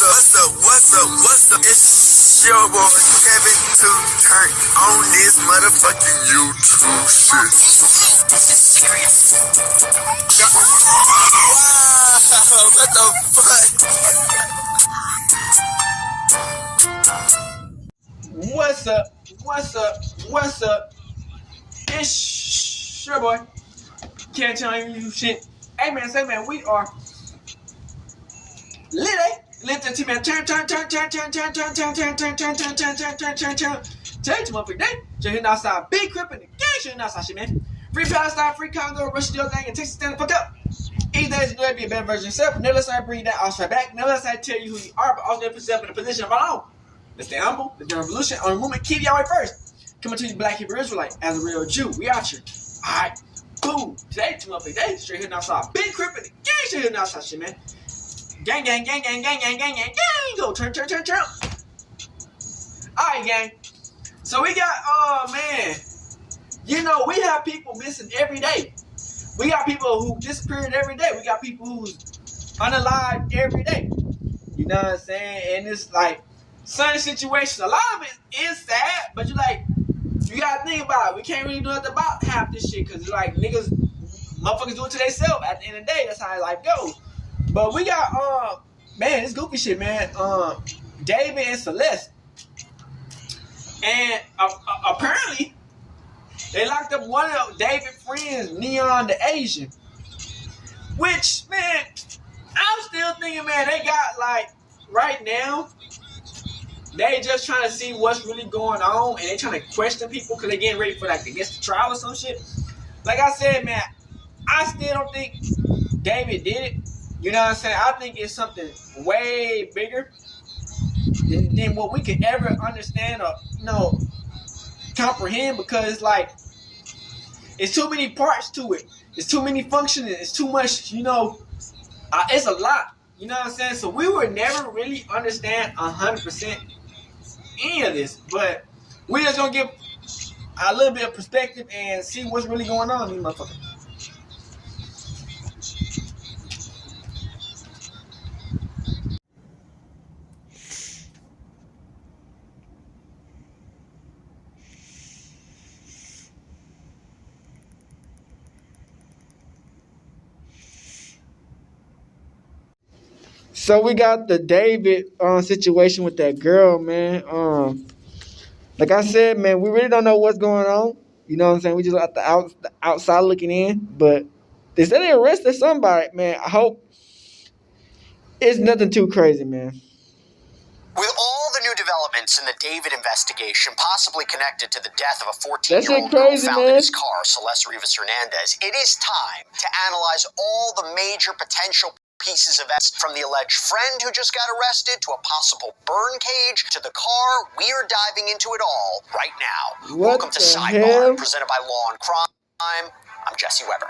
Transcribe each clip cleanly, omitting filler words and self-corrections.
What's up? It's your boy Kevin to turn on this motherfucking YouTube shit. Wow, what the fuck? What's up? It's your boy. Can't tell you shit. Hey man, say man, we are lit, eh? Lit the team, man. Turn. Change to one big day. Just hitting outside, big crip in the gang, shit outside shit, man. Free Palestine, free Congo, Russia, your thing, and Texas stand the fuck up. Each day is going to be a better version of yourself. Never let I bring that outside back. Never let I tell you who you are, but also put yourself in a position of our own. Let's stay humble. Let's do a revolution on the movement. Keep Yahweh first. Coming to you, Black Hebrew Israelite, as a real Jew. We out here. Alright. Boom. Today, 2 months day. Straight hitting outside. Big crip in the gang, straight hitting outside shit, man. Gang. Go turn. Alright, gang. So we got, man. You know, we have people missing every day. We got people who disappeared every day. We got people who's unalived every day. You know what I'm saying? And it's like certain situations. A lot of it is sad, but you gotta think about it. We can't really do nothing about half this shit because like motherfuckers do it to themselves. At the end of the day, that's how life goes. But we got man, this goofy shit, man. David and Celeste, and apparently they locked up one of David's friends, Neon the Asian. Which, man, I'm still thinking, man, they got like right now. They just trying to see what's really going on, and they trying to question people because they getting ready for like I guess the trial or some shit. Like I said, man, I still don't think David did it. You know what I'm saying? I think it's something way bigger than what we could ever understand or comprehend, because like it's too many parts to it. It's too many functioning. It's too much. It's a lot. You know what I'm saying? So we would never really understand 100% any of this, but we just gonna give a little bit of perspective and see what's really going on in these motherfuckers. So we got the David situation with that girl, man. Like I said, man, we really don't know what's going on. You know what I'm saying? We just at the outside looking in. But they said they arrested somebody, man. I hope it's nothing too crazy, man. With all the new developments in the David investigation, possibly connected to the death of a 14-year-old girl found in his car, Celeste Rivas Hernandez, it is time to analyze all the major potential pieces of evidence, from the alleged friend who just got arrested to a possible burn cage to the car. We are diving into it all right now. Welcome to Sidebar, presented by Law and Crime. I'm Jesse Weber.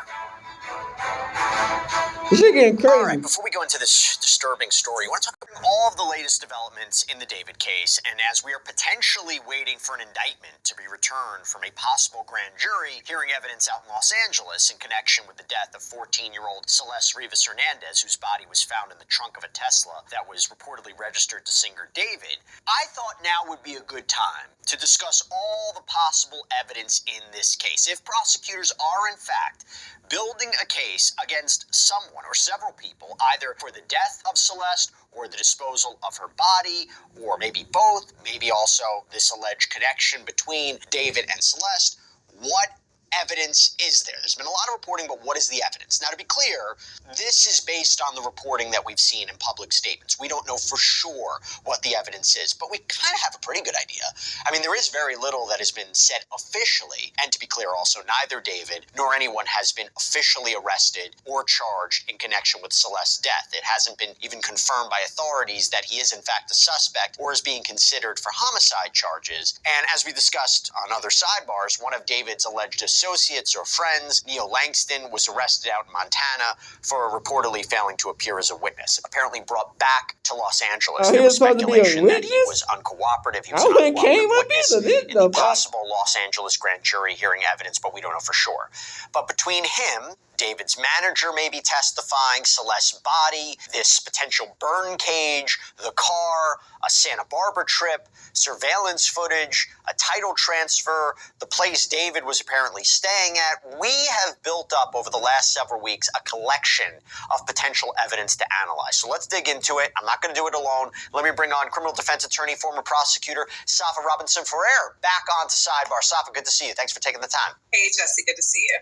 This shit getting crazy. All right, before we go into this disturbing story, I want to talk about all of the latest developments in the David case, and as we are potentially waiting for an indictment to be returned from a possible grand jury hearing evidence out in Los Angeles in connection with the death of 14-year-old Celeste Rivas Hernandez, whose body was found in the trunk of a Tesla that was reportedly registered to singer David, I thought now would be a good time to discuss all the possible evidence in this case. If prosecutors are in fact building a case against someone or several people, either for the death of Celeste or the disposal of her body, or maybe both, maybe also this alleged connection between David and Celeste, what evidence is there? There's been a lot of reporting, but what is the evidence? Now, to be clear, this is based on the reporting that we've seen in public statements. We don't know for sure what the evidence is, but we kind of have a pretty good idea. I mean, there is very little that has been said officially, and to be clear also, neither David nor anyone has been officially arrested or charged in connection with Celeste's death. It hasn't been even confirmed by authorities that he is in fact a suspect or is being considered for homicide charges. And as we discussed on other sidebars, one of David's alleged associates or friends, Neil Langston, was arrested out in Montana for reportedly failing to appear as a witness. Apparently brought back to Los Angeles. There was speculation that he was uncooperative. He was an uncooperative witness in the possible Los Angeles grand jury hearing evidence, but we don't know for sure. But between him, David's manager may be testifying, Celeste's body, this potential burn cage, the car, a Santa Barbara trip, surveillance footage, a title transfer, the place David was apparently staying at. We have built up over the last several weeks a collection of potential evidence to analyze. So let's dig into it. I'm not going to do it alone. Let me bring on criminal defense attorney, former prosecutor, Safa Robinson-Ferrer, back on to Sidebar. Safa, good to see you. Thanks for taking the time. Hey, Jesse, good to see you.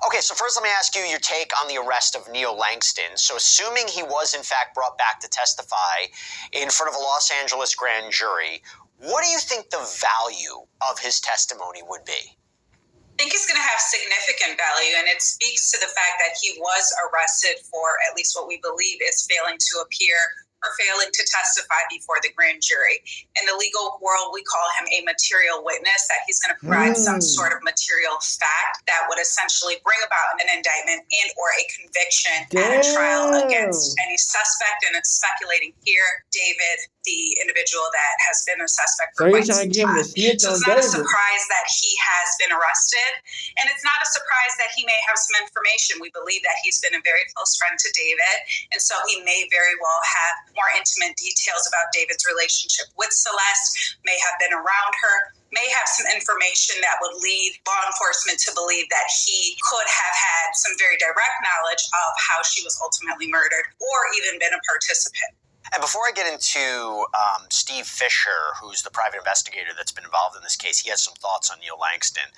Okay, so first let me ask you your take on the arrest of Neo Langston. So assuming he was in fact brought back to testify in front of a Los Angeles grand jury, what do you think the value of his testimony would be? I think it's going to have significant value, and it speaks to the fact that he was arrested for at least what we believe is failing to appear or failing to testify before the grand jury. In the legal world, we call him a material witness, that he's going to provide some sort of material fact that would essentially bring about an indictment and or a conviction at a trial against any suspect. And it's speculating here, David, the individual that has been a suspect for quite some time. So it's not a surprise that he has been arrested, and it's not a surprise that he may have some information. We believe that he's been a very close friend to David, and so he may very well have more intimate details about David's relationship with Celeste, may have been around her, may have some information that would lead law enforcement to believe that he could have had some very direct knowledge of how she was ultimately murdered, or even been a participant. And before I get into Steve Fisher, who's the private investigator that's been involved in this case, he has some thoughts on Neo Langston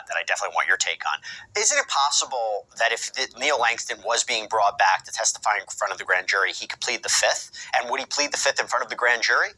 that I definitely want your take on. Isn't it possible that if Neo Langston was being brought back to testify in front of the grand jury, he could plead the Fifth? And would he plead the Fifth in front of the grand jury?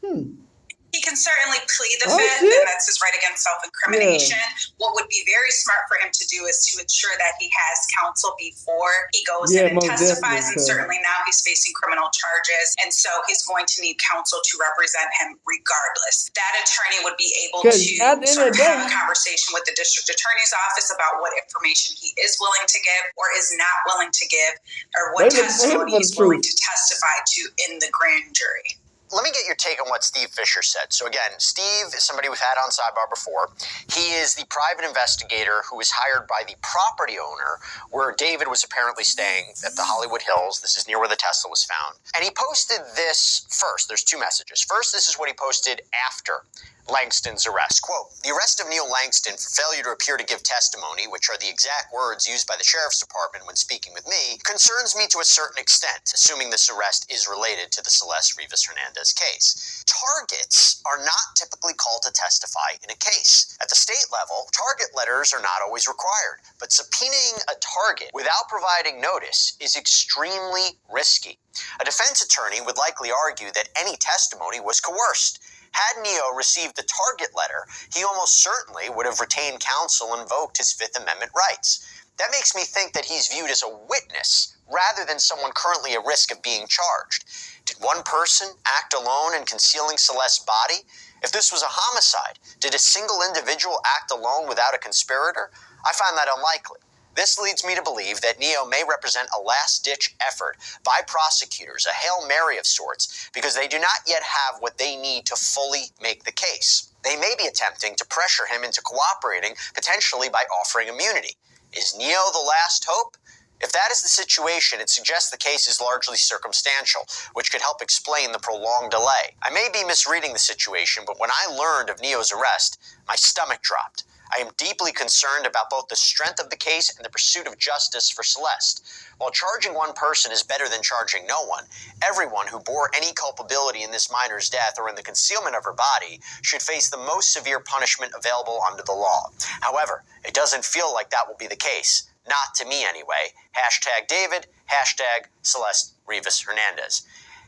He can certainly plead the Fifth, and that's his right against self-incrimination. Yeah. What would be very smart for him to do is to ensure that he has counsel before he goes in and testifies, and certainly now he's facing criminal charges, and so he's going to need counsel to represent him regardless. That attorney would be able to sort of have a conversation with the district attorney's office about what information he is willing to give or is not willing to give, or what testimony he's willing to testify to in the grand jury. Let me get your take on what Steve Fisher said. So again, Steve is somebody we've had on Sidebar before. He is the private investigator who was hired by the property owner where David was apparently staying at the Hollywood Hills. This is near where the Tesla was found. And he posted this first. There's two messages. First, this is what he posted after Langston's arrest. Quote, "The arrest of Neo Langston for failure to appear to give testimony," which are the exact words used by the sheriff's department when speaking with me, "concerns me to a certain extent, assuming this arrest is related to the Celeste Rivas Hernandez case. Targets are not typically called to testify in a case. At the state level, target letters are not always required, but subpoenaing a target without providing notice is extremely risky. A defense attorney would likely argue that any testimony was coerced. Had Neo received the target letter, he almost certainly would have retained counsel and invoked his Fifth Amendment rights. That makes me think that he's viewed as a witness rather than someone currently at risk of being charged. Did one person act alone in concealing Celeste's body? If this was a homicide, did a single individual act alone without a conspirator? I find that unlikely. This leads me to believe that Neo may represent a last-ditch effort by prosecutors, a Hail Mary of sorts, because they do not yet have what they need to fully make the case. They may be attempting to pressure him into cooperating, potentially by offering immunity. Is Neo the last hope? If that is the situation, it suggests the case is largely circumstantial, which could help explain the prolonged delay. I may be misreading the situation, but when I learned of Neo's arrest, my stomach dropped. I am deeply concerned about both the strength of the case and the pursuit of justice for Celeste. While charging one person is better than charging no one, everyone who bore any culpability in this minor's death or in the concealment of her body should face the most severe punishment available under the law. However, it doesn't feel like that will be the case. Not to me anyway. Hashtag David, hashtag Celeste Rivas Hernandez.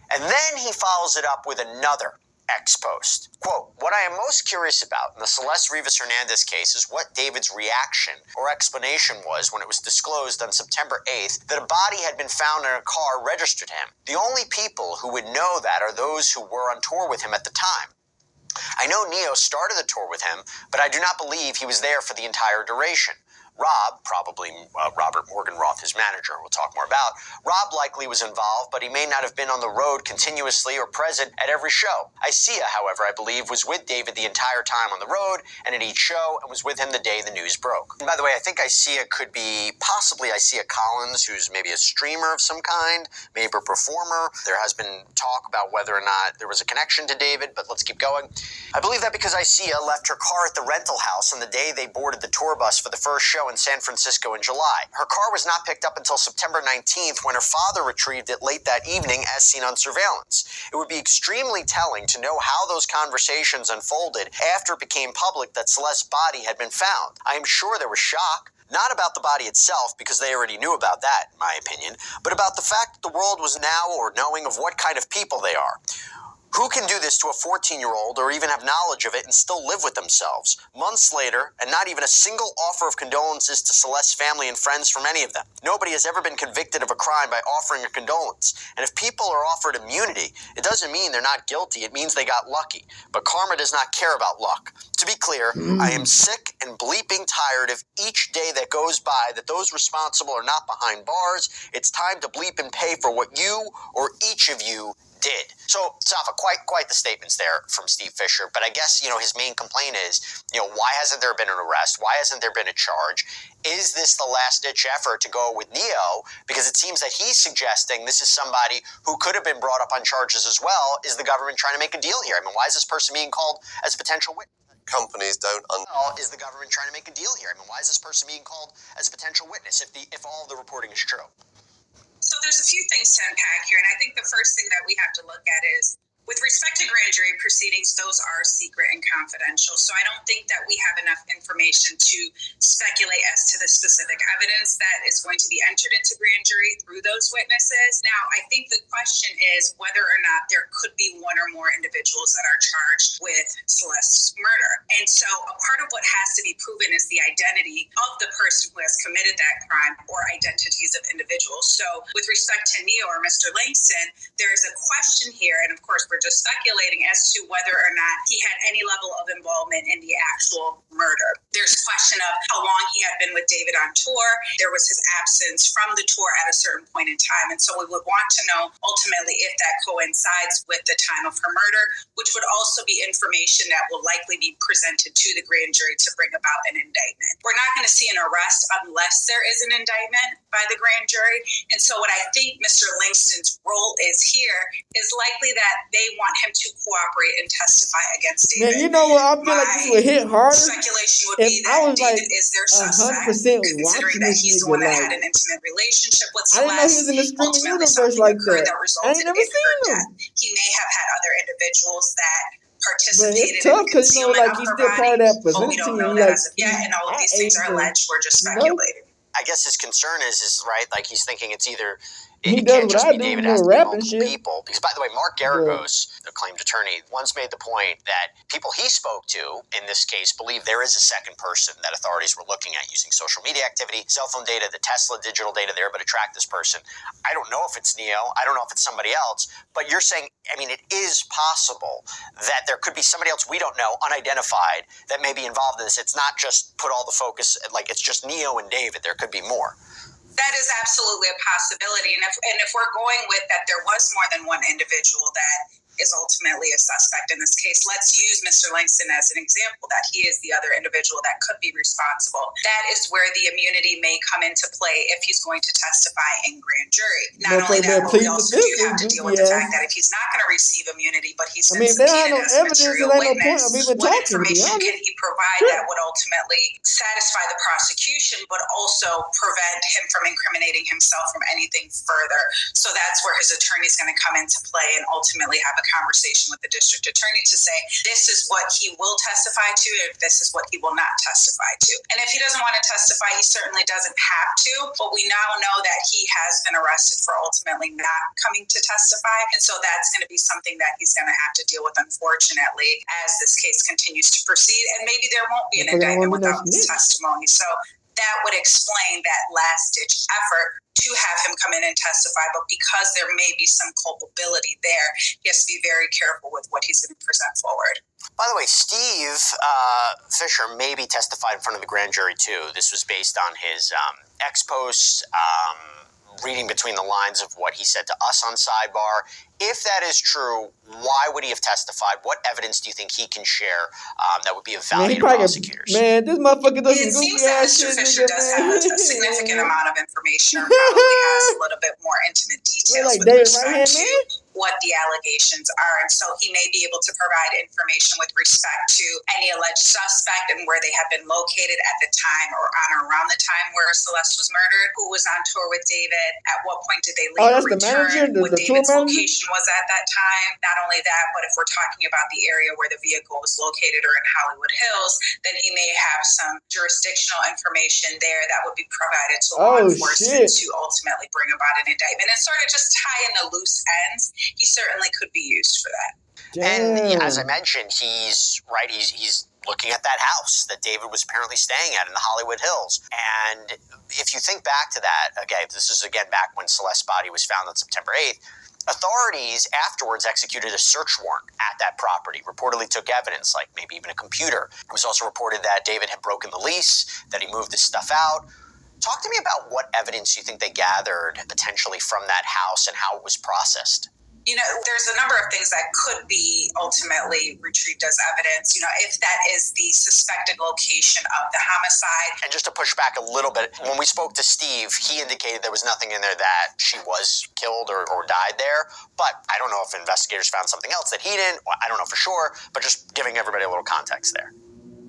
And then he follows it up with another ex-post. Quote, "What I am most curious about in the Celeste Rivas Hernandez case is what David's reaction or explanation was when it was disclosed on September 8th that a body had been found in a car registered to him. The only people who would know that are those who were on tour with him at the time. I know Neo started the tour with him, but I do not believe he was there for the entire duration. Rob, probably Robert Morgenroth, his manager, we'll talk more about. Rob likely was involved, but he may not have been on the road continuously or present at every show. Isaiah, however, I believe, was with David the entire time on the road and at each show, and was with him the day the news broke. And by the way, I think Isaiah could be possibly Isaiah Collins, who's maybe a streamer of some kind, maybe a performer. There has been talk about whether or not there was a connection to David, but let's keep going. I believe that because Isaiah left her car at the rental house on the day they boarded the tour bus for the first show in San Francisco in July. Her car was not picked up until September 19th, when her father retrieved it late that evening as seen on surveillance. It would be extremely telling to know how those conversations unfolded after it became public that Celeste's body had been found. I am sure there was shock. Not about the body itself, because they already knew about that, in my opinion, but about the fact that the world was now or knowing of what kind of people they are. Who can do this to a 14-year-old or even have knowledge of it and still live with themselves? Months later, and not even a single offer of condolences to Celeste's family and friends from any of them. Nobody has ever been convicted of a crime by offering a condolence. And if people are offered immunity, it doesn't mean they're not guilty. It means they got lucky. But karma does not care about luck. To be clear, I am sick and bleeping tired of each day that goes by that those responsible are not behind bars. It's time to bleep and pay for what you or each of you did. So, Safa, quite the statements there from Steve Fisher, but I guess, his main complaint is, why hasn't there been an arrest? Why hasn't there been a charge? Is this the last-ditch effort to go with Neo? Because it seems that he's suggesting this is somebody who could have been brought up on charges as well. Is the government trying to make a deal here? I mean, why is this person being called as a potential witness? Companies don't Is the government trying to make a deal here? I mean, why is this person being called as a potential witness if all of the reporting is true? So there's a few things to unpack here, and I think the first thing that we have to look at is, with respect to grand jury proceedings, those are secret and confidential. So I don't think that we have enough information to speculate as to the specific evidence that is going to be entered into grand jury through those witnesses. Now, I think the question is whether or not there could be one or more individuals that are charged with Celeste's murder. And so a part of what has to be proven is the identity of the person who has committed that crime, or identities of individuals. So with respect to Neo or Mr. Langston, there is a question here, and of course, we're just speculating as to whether or not he had any level of involvement in the actual murder. There's a question of how long he had been with David on tour. There was his absence from the tour at a certain point in time. And so we would want to know ultimately if that coincides with the time of her murder, which would also be information that will likely be presented to the grand jury to bring about an indictment. We're not going to see an arrest unless there is an indictment by the grand jury. And so what I think Mr. Langston's role is here is likely that they want him to cooperate and testify against David. Man, you know what? I feel like this would hit harder. Speculation would be that David is their suspect, considering that he's the one that had an intimate relationship with Celeste. I didn't know he was in the streaming universe like that. I ain't never seen him. He may have had other individuals that participated. But it's tough because he's still part of that position. We don't know that as of yet, and all of these things are alleged. We're just speculating. I guess his concern is right, like he's thinking it's either He it does can't what just I be do, David, you it has know, to be rapping multiple shit. people. Because, by the way, Mark Garagos, the acclaimed attorney, once made the point that people he spoke to in this case believe there is a second person that authorities were looking at using social media activity, cell phone data, the Tesla digital data they're able to track this person. I don't know if it's Neo. I don't know if it's somebody else. But you're saying, I mean, it is possible that there could be somebody else we don't know, unidentified, that may be involved in this. It's not just put all the focus, like it's just Neo and David. There could be more. That is absolutely a possibility. And if we're going with that there was more than one individual that is ultimately a suspect in this case, let's use Mr. Langston as an example, that he is the other individual that could be responsible. That is where the immunity may come into play if he's going to testify in grand jury. Not only that, but we also do have to deal with the fact that if he's not going to receive immunity, but he's been subpoenaed as a material witness, what information can he provide that would ultimately satisfy the prosecution, but also prevent him from incriminating himself from anything further? So that's where his attorney is going to come into play and ultimately have a conversation with the district attorney to say, this is what he will testify to, and this is what he will not testify to. And if he doesn't want to testify, he certainly doesn't have to, but we now know that he has been arrested for ultimately not coming to testify. And so that's going to be something that he's going to have to deal with, unfortunately, as this case continues to proceed. And maybe there won't be an indictment without his testimony. So that would explain that last-ditch effort to have him come in and testify. But because there may be some culpability there, he has to be very careful with what he's going to present forward. By the way, Steve Fisher maybe testified in front of the grand jury, too. This was based on his ex-post, reading between the lines of what he said to us on Sidebar. If that is true, why would he have testified? What evidence do you think he can share that would be of value to prosecutors? Man, this motherfucker does It some seems goofy that ass Mr. shit. Fisher does have a significant amount of information, or probably has a little bit more intimate details like with David respect right-hand to man? what the allegations are. And so he may be able to provide information with respect to any alleged suspect and where they have been located at the time or on or around the time where Celeste was murdered, who was on tour with David, at what point did they leave or that's the manager, return, what the tour David's manager? location was at that time. Not only that, but if we're talking about the area where the vehicle was located or in Hollywood Hills, then he may have some jurisdictional information there that would be provided to law enforcement to ultimately bring about an indictment and sort of just tie in the loose ends. He certainly could be used for that. And as I mentioned, he's looking at that house that David was apparently staying at in the Hollywood Hills. And if you think back to that, again, this is again back when Celeste's body was found on September 8th, authorities afterwards executed a search warrant at that property, reportedly took evidence, like maybe even a computer. It was also reported that David had broken the lease, that he moved his stuff out. Talk to me about what evidence you think they gathered potentially from that house and how it was processed. You know, there's a number of things that could be ultimately retrieved as evidence, you know, if that is the suspected location of the homicide. And just to push back a little bit, when we spoke to Steve, he indicated there was nothing in there that she was killed or died there. But I don't know if investigators found something else that he didn't. I don't know for sure, but just giving everybody a little context there.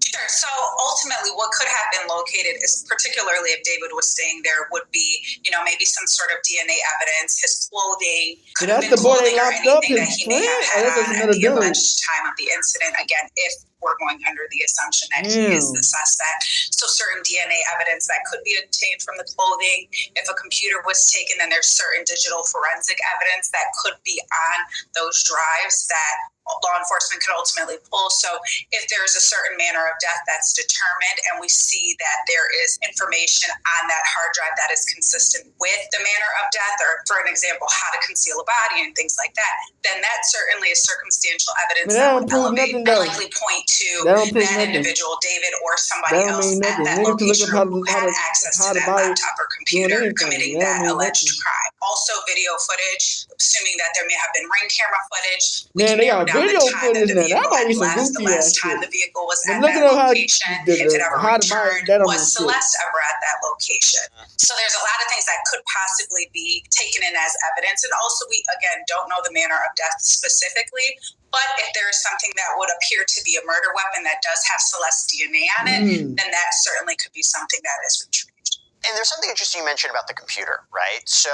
Sure. So ultimately, what could have been located is, particularly if David was staying there, would be, you know, maybe some sort of DNA evidence, his clothing, could have been clothing or anything that he may have had on at the alleged time of the incident. Again, if we're going under the assumption that he is the suspect. So certain DNA evidence that could be obtained from the clothing. If a computer was taken, then there's certain digital forensic evidence that could be on those drives that law enforcement could ultimately pull. So if there's a certain manner of death that's determined and we see that there is information on that hard drive that is consistent with the manner of death, or for an example, how to conceal a body and things like that, then that certainly is circumstantial evidence that would elevate and likely point to that individual, David, or somebody else at that location who had access to that laptop or computer committing that alleged crime. Also video footage, assuming that there may have been ring camera footage. Man, they got video footage now. That might be some goofy ass shit. The vehicle was at look that location. If it ever returned, was Celeste ever at that location? So there's a lot of things that could possibly be taken in as evidence. And also, we, again, don't know the manner of death specifically. But if there is something that would appear to be a murder weapon that does have Celeste DNA on it, then that certainly could be something that is retrieved. And there's something interesting you mentioned about the computer, right? So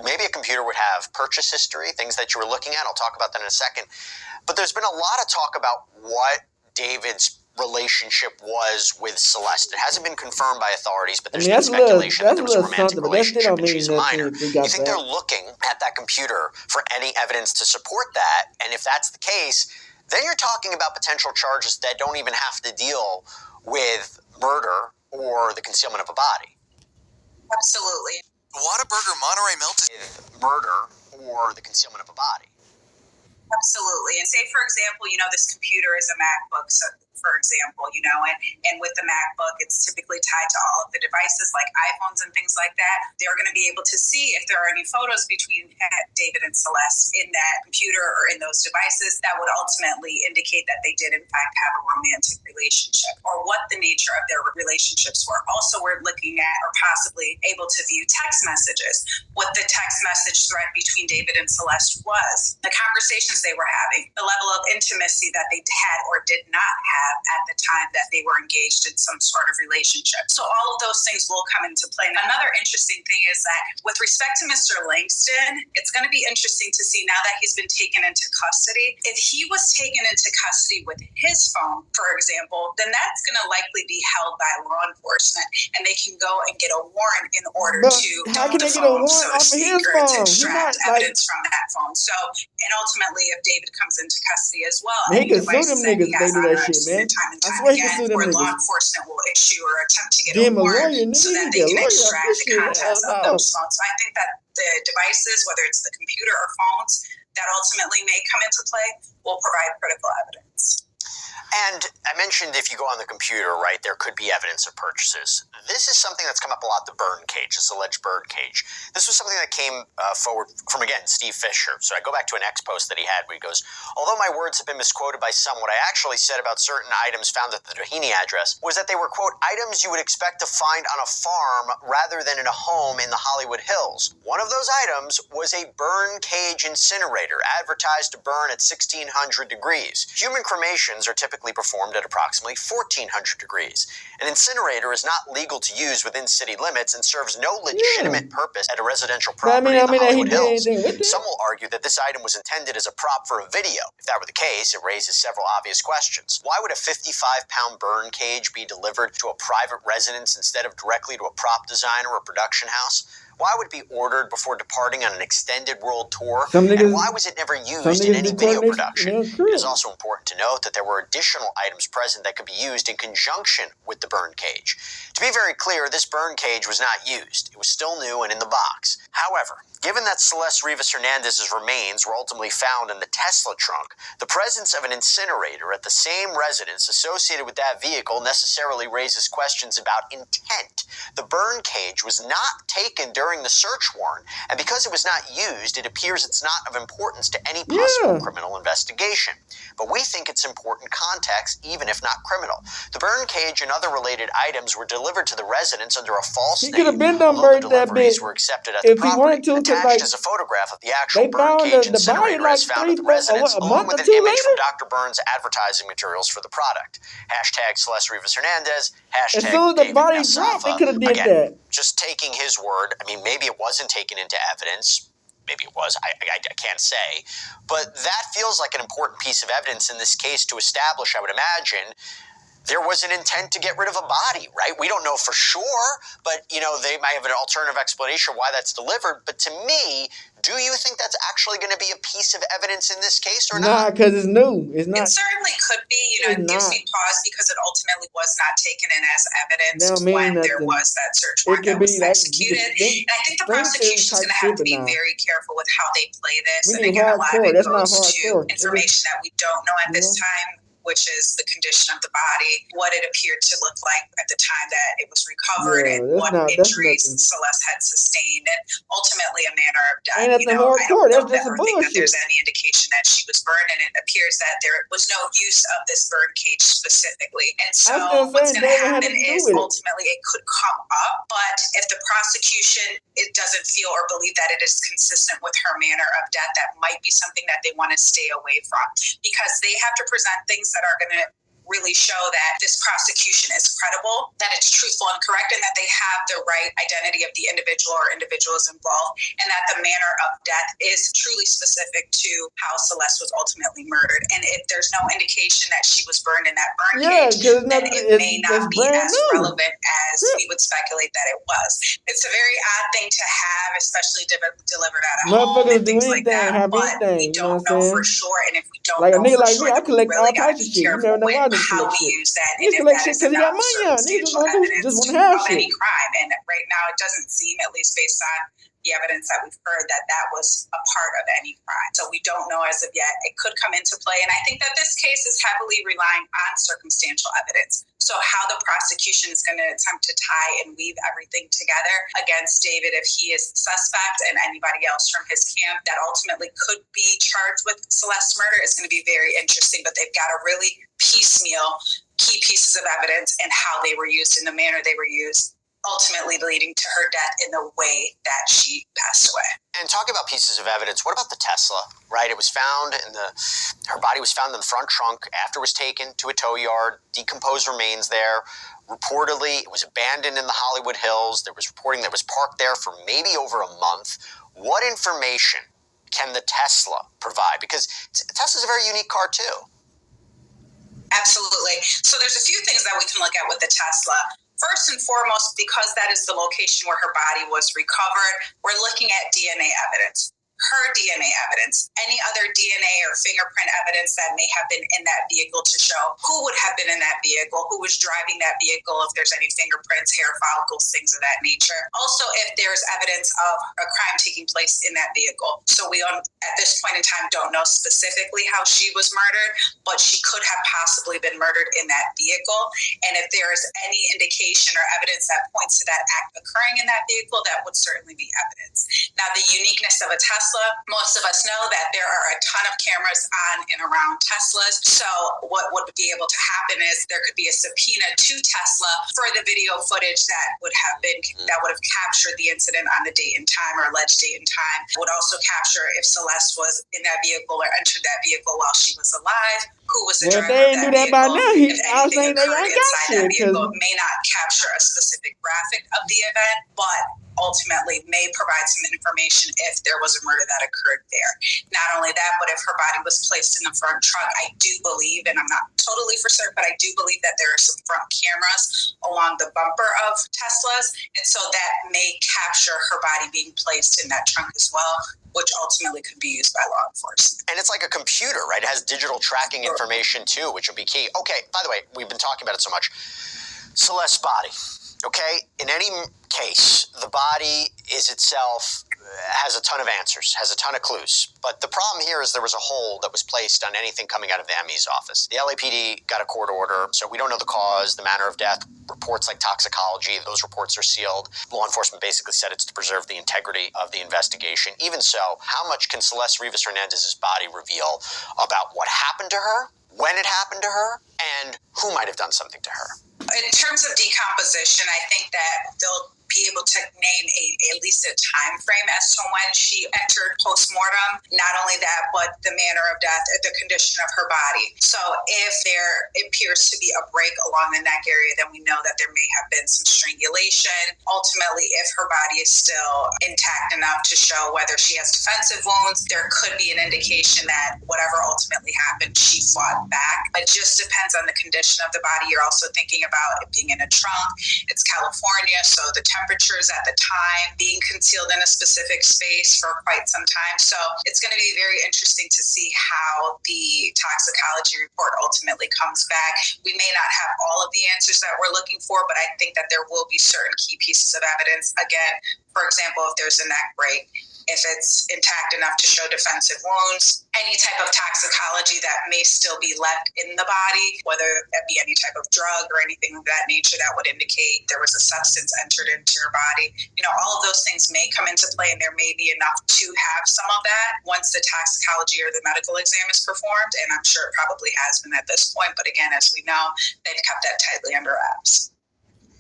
maybe a computer would have purchase history, things that you were looking at. I'll talk about that in a second. But there's been a lot of talk about what David's relationship was with Celeste. It hasn't been confirmed by authorities, but there's been speculation that there was a romantic relationship and she's a minor. You think they're looking at that computer for any evidence to support that? And if that's the case, then you're talking about potential charges that don't even have to deal with murder or the concealment of a body. Absolutely. Whataburger Monterey Melted. Murder or the concealment of a body. Absolutely. And say, for example, you know, this computer is a MacBook, so, for example, you know, and with the MacBook, it's typically tied to all of the devices like iPhones and things like that. They're going to be able to see if there are any photos between David and Celeste in that computer or in those devices that would ultimately indicate that they did, in fact, have a romantic relationship or what the nature of their relationships were. Also, we're looking at or possibly able to view text messages, what the text message thread between David and Celeste was, the conversations they were having, the level of intimacy that they had or did not have at the time that they were engaged in some sort of relationship. So all of those things will come into play. And another interesting thing is that with respect to Mr. Langston, it's going to be interesting to see now that he's been taken into custody. If he was taken into custody with his phone, for example, then that's going to likely be held by law enforcement and they can go and get a warrant in order to dump the phone, so to speak, or to extract evidence from that phone. So, and ultimately, if David comes into custody as well, he can sue them niggas if they do that shit, man. seen it time and time again, where law enforcement will issue or attempt to get a warrant so that they can extract the contents of those phones. So I think that the devices, whether it's the computer or phones, that ultimately may come into play, will provide critical evidence. And I mentioned if you go on the computer, right, there could be evidence of purchases. This is something that's come up a lot, the burn cage, this alleged burn cage. This was something that came forward from, again, Steve Fisher. So I go back to an X post that he had where he goes, although my words have been misquoted by some, what I actually said about certain items found at the Doheny address was that they were, quote, items you would expect to find on a farm rather than in a home in the Hollywood Hills. One of those items was a burn cage incinerator advertised to burn at 1600 degrees. Human cremations are typically performed at approximately 1400 degrees. An incinerator is not legal to use within city limits and serves no legitimate purpose at a residential property in the Hollywood Hills. Some will argue that this item was intended as a prop for a video. If that were the case, it raises several obvious questions. Why would a 55-pound burn cage be delivered to a private residence instead of directly to a prop designer or production house? Why would it be ordered before departing on an extended world tour? And why was it never used in any video production? It is also important to note that there were additional items present that could be used in conjunction with the burn cage. To be very clear, this burn cage was not used. It was still new and in the box. However, given that Celeste Rivas Hernandez's remains were ultimately found in the Tesla trunk, the presence of an incinerator at the same residence associated with that vehicle necessarily raises questions about intent. The burn cage was not taken during the search warrant, and because it was not used, it appears it's not of importance to any possible criminal investigation. But we think it's important context, even if not criminal. The burn cage and other related items were delivered to the residence under a false name. Could have been done burned that bitch were accepted at the property. Attached is a photograph of the actual burn cage incinerator as found at the residence, along with an image from Dr. Burns' advertising materials for the product. Hashtag Celeste Rivas Hernandez. Hashtag as soon as the David body Nassava. dropped, they could have did Again, that. just taking his word. I mean, maybe it wasn't taken into evidence. Maybe it was. I can't say. But that feels like an important piece of evidence in this case to establish, I would imagine, there was an intent to get rid of a body, right? We don't know for sure, but, you know, they might have an alternative explanation why that's delivered. But to me, do you think that's actually going to be a piece of evidence in this case or not? Nah, because it's new. It's not. It certainly could be. You know, it gives me pause because it ultimately was not taken in as evidence when there was that search warrant that was executed. And I think the prosecution is going to have to be very careful with how they play this. And again, a lot of it goes to information that we don't know at this time, which is the condition of the body, what it appeared to look like at the time that it was recovered, and what injuries Celeste had sustained, and ultimately a manner of death. You know, I don't ever think that there's any indication that she was burned, and it appears that there was no use of this burn cage specifically. And so what's going to happen is ultimately it could come up, but if the prosecution it doesn't feel or believe that it is consistent with her manner of death, that might be something that they want to stay away from, because they have to present things that are going to really show that this prosecution is credible, that it's truthful and correct, and that they have the right identity of the individual or individuals involved, and that the manner of death is truly specific to how Celeste was ultimately murdered. And if there's no indication that she was burned in that burn cage, then it may not be as relevant as we would speculate that it was. It's a very odd thing to have, especially delivered at a home and things like that, but we don't know for sure, and if we don't know for sure, then we really got to be careful with how we use that, and if that is enough circumstantial evidence to prove any crime. And right now it doesn't seem, at least based on the evidence that we've heard, that that was a part of any crime. So we don't know as of yet. It could come into play, and I think that this case is heavily relying on circumstantial evidence. So how the prosecution is going to attempt to tie and weave everything together against David, if he is the suspect, and anybody else from his camp that ultimately could be charged with Celeste's murder, is going to be very interesting. But they've got to really piecemeal key pieces of evidence and how they were used in the manner they were used, ultimately leading to her death in the way that she passed away. And talking about pieces of evidence, what about the Tesla, right? It was found her body was found in the front trunk after it was taken to a tow yard, decomposed remains there. Reportedly, it was abandoned in the Hollywood Hills. There was reporting that it was parked there for maybe over a month. What information can the Tesla provide? Because Tesla's a very unique car too. Absolutely. So there's a few things that we can look at with the Tesla. First and foremost, because that is the location where her body was recovered, we're looking at DNA evidence. her DNA evidence, any other DNA or fingerprint evidence that may have been in that vehicle to show who would have been in that vehicle, who was driving that vehicle, if there's any fingerprints, hair follicles, things of that nature. Also, if there's evidence of a crime taking place in that vehicle. So we, at this point in time, don't know specifically how she was murdered, but she could have possibly been murdered in that vehicle. And if there is any indication or evidence that points to that act occurring in that vehicle, that would certainly be evidence. Now, the uniqueness of a Tesla, most of us know that there are a ton of cameras on and around Teslas. So what would be able to happen is there could be a subpoena to Tesla for the video footage that would have captured the incident on the date and time, or alleged date and time. It would also capture if Celeste was in that vehicle or entered that vehicle while she was alive, who was the driver they of ain't that do that by vehicle. now. If I was saying anything they occurred ain't got inside shit, that vehicle, 'cause- it may not capture a specific graphic of the event, but ultimately may provide some information if there was a murder that occurred there. Not only that, but if her body was placed in the front trunk, I do believe, and I'm not totally for certain, but I do believe that there are some front cameras along the bumper of Teslas, and so that may capture her body being placed in that trunk as well, which ultimately could be used by law enforcement. And it's like a computer, right? It has digital tracking information too, which would be key. Okay, by the way, we've been talking about it so much. Celeste's body. Okay, in any case, the body is itself has a ton of answers, has a ton of clues. But the problem here is there was a hold that was placed on anything coming out of the ME's office. The LAPD got a court order, so we don't know the cause, the manner of death. Reports like toxicology, those reports are sealed. Law enforcement basically said it's to preserve the integrity of the investigation. Even so, how much can Celeste Rivas Hernandez's body reveal about what happened to her, when it happened to her, and who might have done something to her? In terms of decomposition, I think that they'll be able to name at least a time frame as to when she entered postmortem. Not only that, but the manner of death, the condition of her body. So if there appears to be a break along the neck area, then we know that there may have been some strangulation. Ultimately, if her body is still intact enough to show whether she has defensive wounds, there could be an indication that whatever ultimately happened, she fought back. It just depends on the condition of the body. You're also thinking about it being in a trunk. It's California, so the temperatures at the time, being concealed in a specific space for quite some time. So it's going to be very interesting to see how the toxicology report ultimately comes back. We may not have all of the answers that we're looking for, but I think that there will be certain key pieces of evidence. Again, for example, if there's a neck break, if it's intact enough to show defensive wounds, any type of toxicology that may still be left in the body, whether that be any type of drug or anything of that nature that would indicate there was a substance entered into your body. All of those things may come into play, and there may be enough to have some of that once the toxicology or the medical exam is performed, and I'm sure it probably has been at this point. But again, as we know, they've kept that tightly under wraps.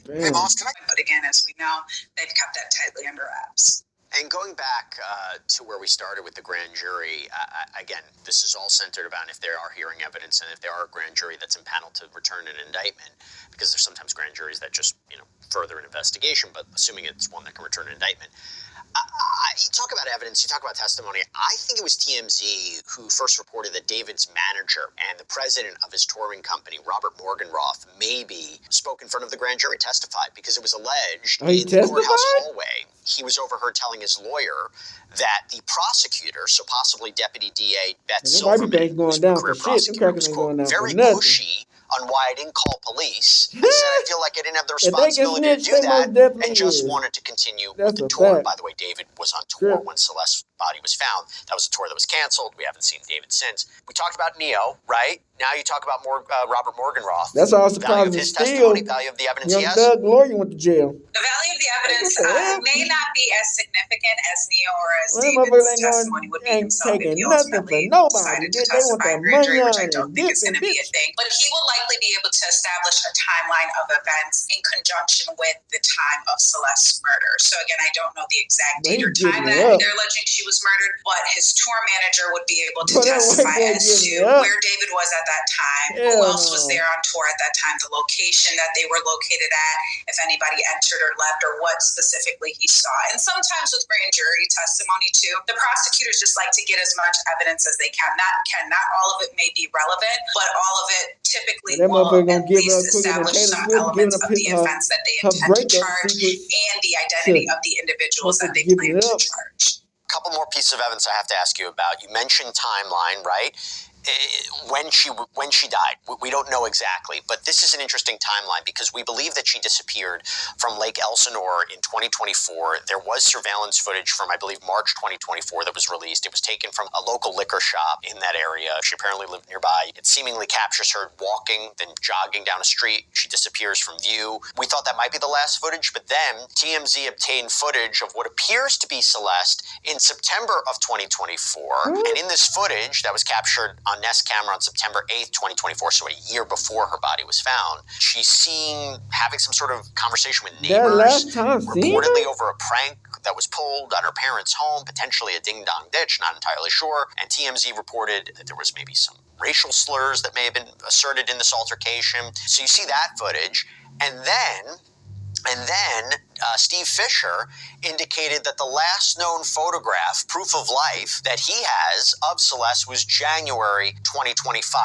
Hey, boss, can I? But again, as we know, they've kept that tightly under wraps. And going back to where we started with the grand jury, again, this is all centered about if there are hearing evidence and if there are a grand jury that's impaneled to return an indictment, because there's sometimes grand juries that just, further an investigation, but assuming it's one that can return an indictment. You talk about evidence, you talk about testimony. I think it was TMZ who first reported that David's manager and the president of his touring company, Robert Morgenroth, maybe spoke in front of the grand jury, testified, because it was alleged in the courthouse hallway he was overheard telling his lawyer that the prosecutor, so possibly Deputy DA Beth Silverman, who's a career prosecutor, was, quote, very pushy on why I didn't call police. I said I feel like I didn't have the responsibility to do that and just wanted to continue with the tour. By the way, David was on tour when Celeste's body was found. That was a tour that was canceled. We haven't seen David since. We talked about Neo, right? Now you talk about Robert Morgenroth. That's all surprising. Value of his testimony, value of the evidence he has. Doug lawyer went to jail. The value of the evidence may not be as significant as Neo or as David's testimony would be himself if he ultimately decided to testify in grand jury, which I don't think is going to be a thing. But he will likely be able to establish a timeline of events in conjunction with the time of Celeste's murder. So again, I don't know the exact date or time that they're alleging she was murdered, but his tour manager would be able to testify as to where David was at that time, who else was there on tour at that time, the location that they were located at, if anybody entered or left, or what specifically he saw. And sometimes with grand jury testimony too, the prosecutors just like to get as much evidence as they can. Not all of it may be relevant, but all of it typically will at least establish some elements of the offense that they intend to charge and the identity of the individuals that they plan to charge. couple more pieces of evidence I have to ask you about. You mentioned timeline, right? When she died. We don't know exactly, but this is an interesting timeline because we believe that she disappeared from Lake Elsinore in 2024. There was surveillance footage from, I believe, March 2024 that was released. It was taken from a local liquor shop in that area. She apparently lived nearby. It seemingly captures her walking, then jogging down a street. She disappears from view. We thought that might be the last footage, but then TMZ obtained footage of what appears to be Celeste in September of 2024. And in this footage that was captured on Nest camera on September 8th, 2024, so a year before her body was found, she's seen having some sort of conversation with neighbors, reportedly over a prank that was pulled on her parents' home, potentially a ding-dong ditch, not entirely sure. And TMZ reported that there was maybe some racial slurs that may have been asserted in this altercation. So you see that footage. And then Steve Fisher indicated that the last known photograph, proof of life, that he has of Celeste was January 2025.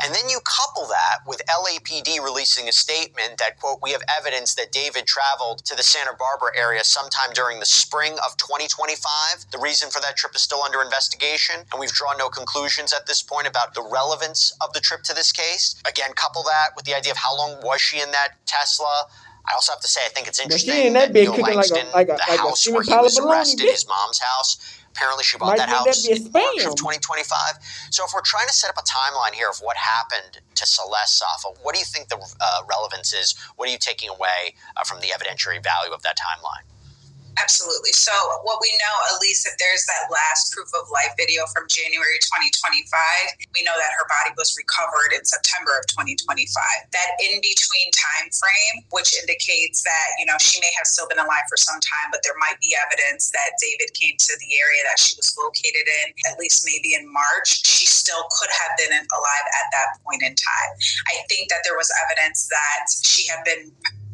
And then you couple that with LAPD releasing a statement that, quote, we have evidence that David traveled to the Santa Barbara area sometime during the spring of 2025. The reason for that trip is still under investigation, and we've drawn no conclusions at this point about the relevance of the trip to this case. Again, couple that with the idea of how long was she in that Tesla. I also have to say, I think it's interesting that Neil Langston, the house where he was arrested, his mom's house, apparently she bought that house in March of 2025. So if we're trying to set up a timeline here of what happened to Celeste Safa, what do you think the relevance is? What are you taking away from the evidentiary value of that timeline? Absolutely. So what we know, at least if there's that last proof of life video from January 2025, we know that her body was recovered in September of 2025. That in-between time frame, which indicates that, she may have still been alive for some time, but there might be evidence that David came to the area that she was located in, at least maybe in March. She still could have been alive at that point in time. I think that there was evidence that she had been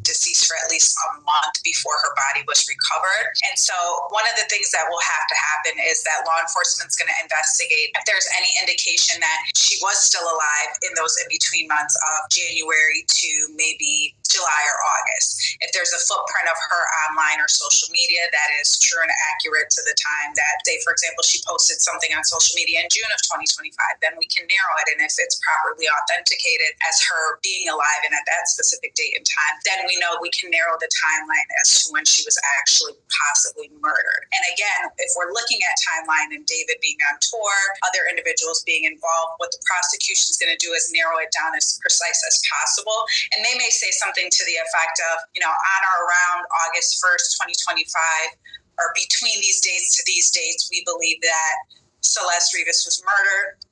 deceased for at least a month before her body was recovered. And so one of the things that will have to happen is that law enforcement's going to investigate if there's any indication that she was still alive in those in-between months of January to maybe July or August. If there's a footprint of her online or social media that is true and accurate to the time that, say, for example, she posted something on social media in June of 2025, then we can narrow it. And if it's properly authenticated as her being alive and at that specific date and time, then we know we can narrow the timeline as to when she was actually possibly murdered. And again, if we're looking at timeline and David being on tour, other individuals being involved, what the prosecution is going to do is narrow it down as precise as possible. And they may say something to the effect of, on or around August 1st, 2025, or between these dates to these dates, we believe that Celeste Rivas was murdered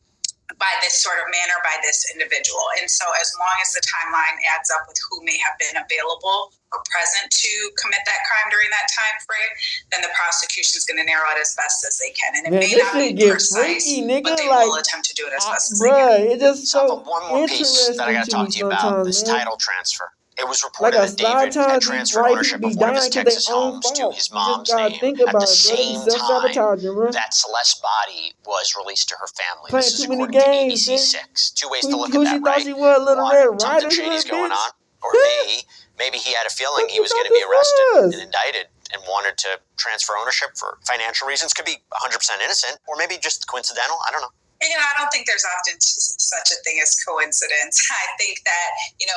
by this sort of manner by this individual. And so as long as the timeline adds up with who may have been available or present to commit that crime during that time frame, then the prosecution is going to narrow it as best as they can. And it may not be precise, but they will attempt to do it as best as they can. It's just so one more piece that I got to talk to you about, this title transfer. It was reported that David had transferred ownership of one of his Texas homes to his mom's name at the same time that Celeste's body was released to her family. This is according to ABC6. Two ways to look at that, right? One, something shady's going on. Or B, maybe he had a feeling he was going to be arrested and indicted and wanted to transfer ownership for financial reasons. Could be 100% innocent, or maybe just coincidental. I don't know. I don't think there's often such a thing as coincidence. I think that,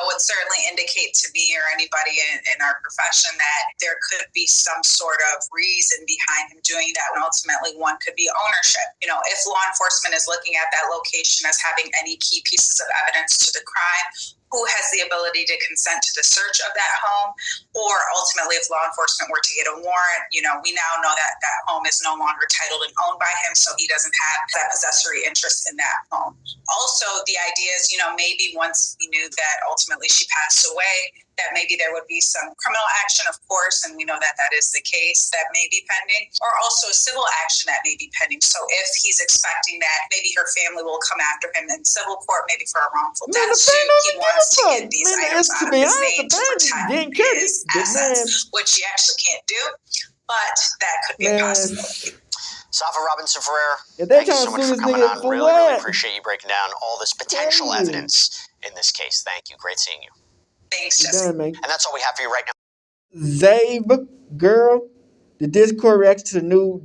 would certainly indicate to me or anybody in our profession that there could be some sort of reason behind him doing that. And ultimately one could be ownership. If law enforcement is looking at that location as having any key pieces of evidence to the crime, who has the ability to consent to the search of that home, or ultimately if law enforcement were to get a warrant, we now know that that home is no longer titled and owned by him, so he doesn't have that possessory interest in that home. Also, the idea is, maybe once we knew that ultimately she passed away, that maybe there would be some criminal action, of course, and we know that that is the case, that may be pending, or also civil action that may be pending. So if he's expecting that maybe her family will come after him in civil court, maybe for a wrongful death suit, he wants to get these items out of his name to protect his assets, which he actually can't do, but that could be a possibility. Safa Robinson Ferrer, thank you so much for coming on. Really appreciate you breaking down all this potential evidence in this case. Thank you. Great seeing you. Thanks, Jesse. And that's all we have for you right now. Zabe, girl, the Discord reacts to the new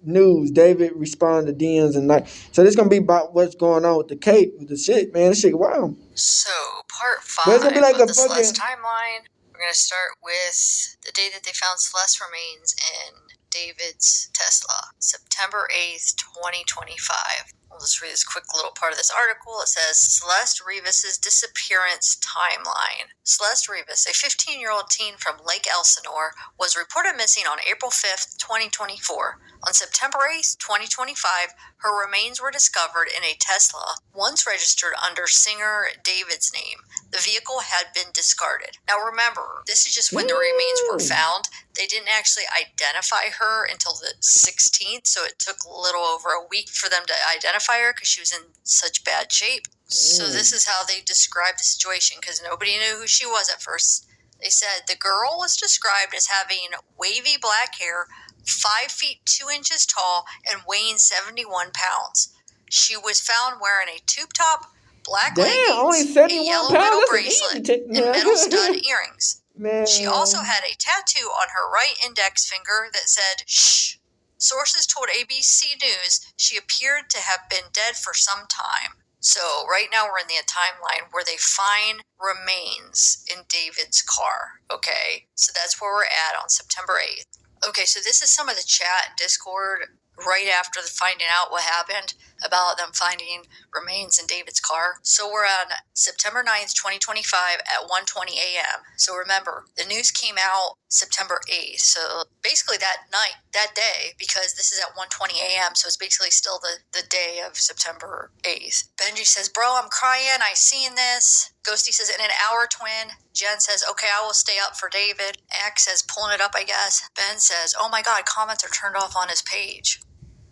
news. David responded to DMs and like, so this gonna be about what's going on with the Cape, with the shit, man. This shit, wow. So, part 5 But it's gonna be like of a the fucking Celeste timeline. We're going to start with the day that they found Celeste remains in David's Tesla, September 8th, 2025. We'll just read this quick little part of this article. It says, Celeste Rivas' disappearance timeline. Celeste Rivas, a 15-year-old teen from Lake Elsinore, was reported missing on April 5th, 2024. On September 8th, 2025, her remains were discovered in a Tesla, once registered under singer David's name. The vehicle had been discarded. Now remember, this is just when the remains were found. They didn't actually identify her until the 16th, so it took a little over a week for them to identify her because she was in such bad shape. So this is how they described the situation, because nobody knew who she was at first. They said the girl was described as having wavy black hair, 5 feet 2 inches tall, and weighing 71 pounds. She was found wearing a tube top, black only leggings, 71 a yellow pounds. metal That's bracelet, easy and metal stud earrings. Man. She also had a tattoo on her right index finger that said, shh. Sources told ABC News she appeared to have been dead for some time. So right now we're in the timeline where they find remains in David's car, okay? So that's where we're at on September 8th. Okay, so this is some of the chat and Discord right after the finding out what happened about them finding remains in David's car. So we're on September 9th, 2025 at 1:20 a.m. So remember, the news came out September 8th. So basically that night, that day, because this is at 1:20 a.m., so it's basically still the day of September 8th. Benji says, bro, I'm crying. I seen this. Ghosty says, in an hour, twin. Jen says, okay, I will stay up for David. X says, pulling it up, I guess. Ben says, oh my God, comments are turned off on his page.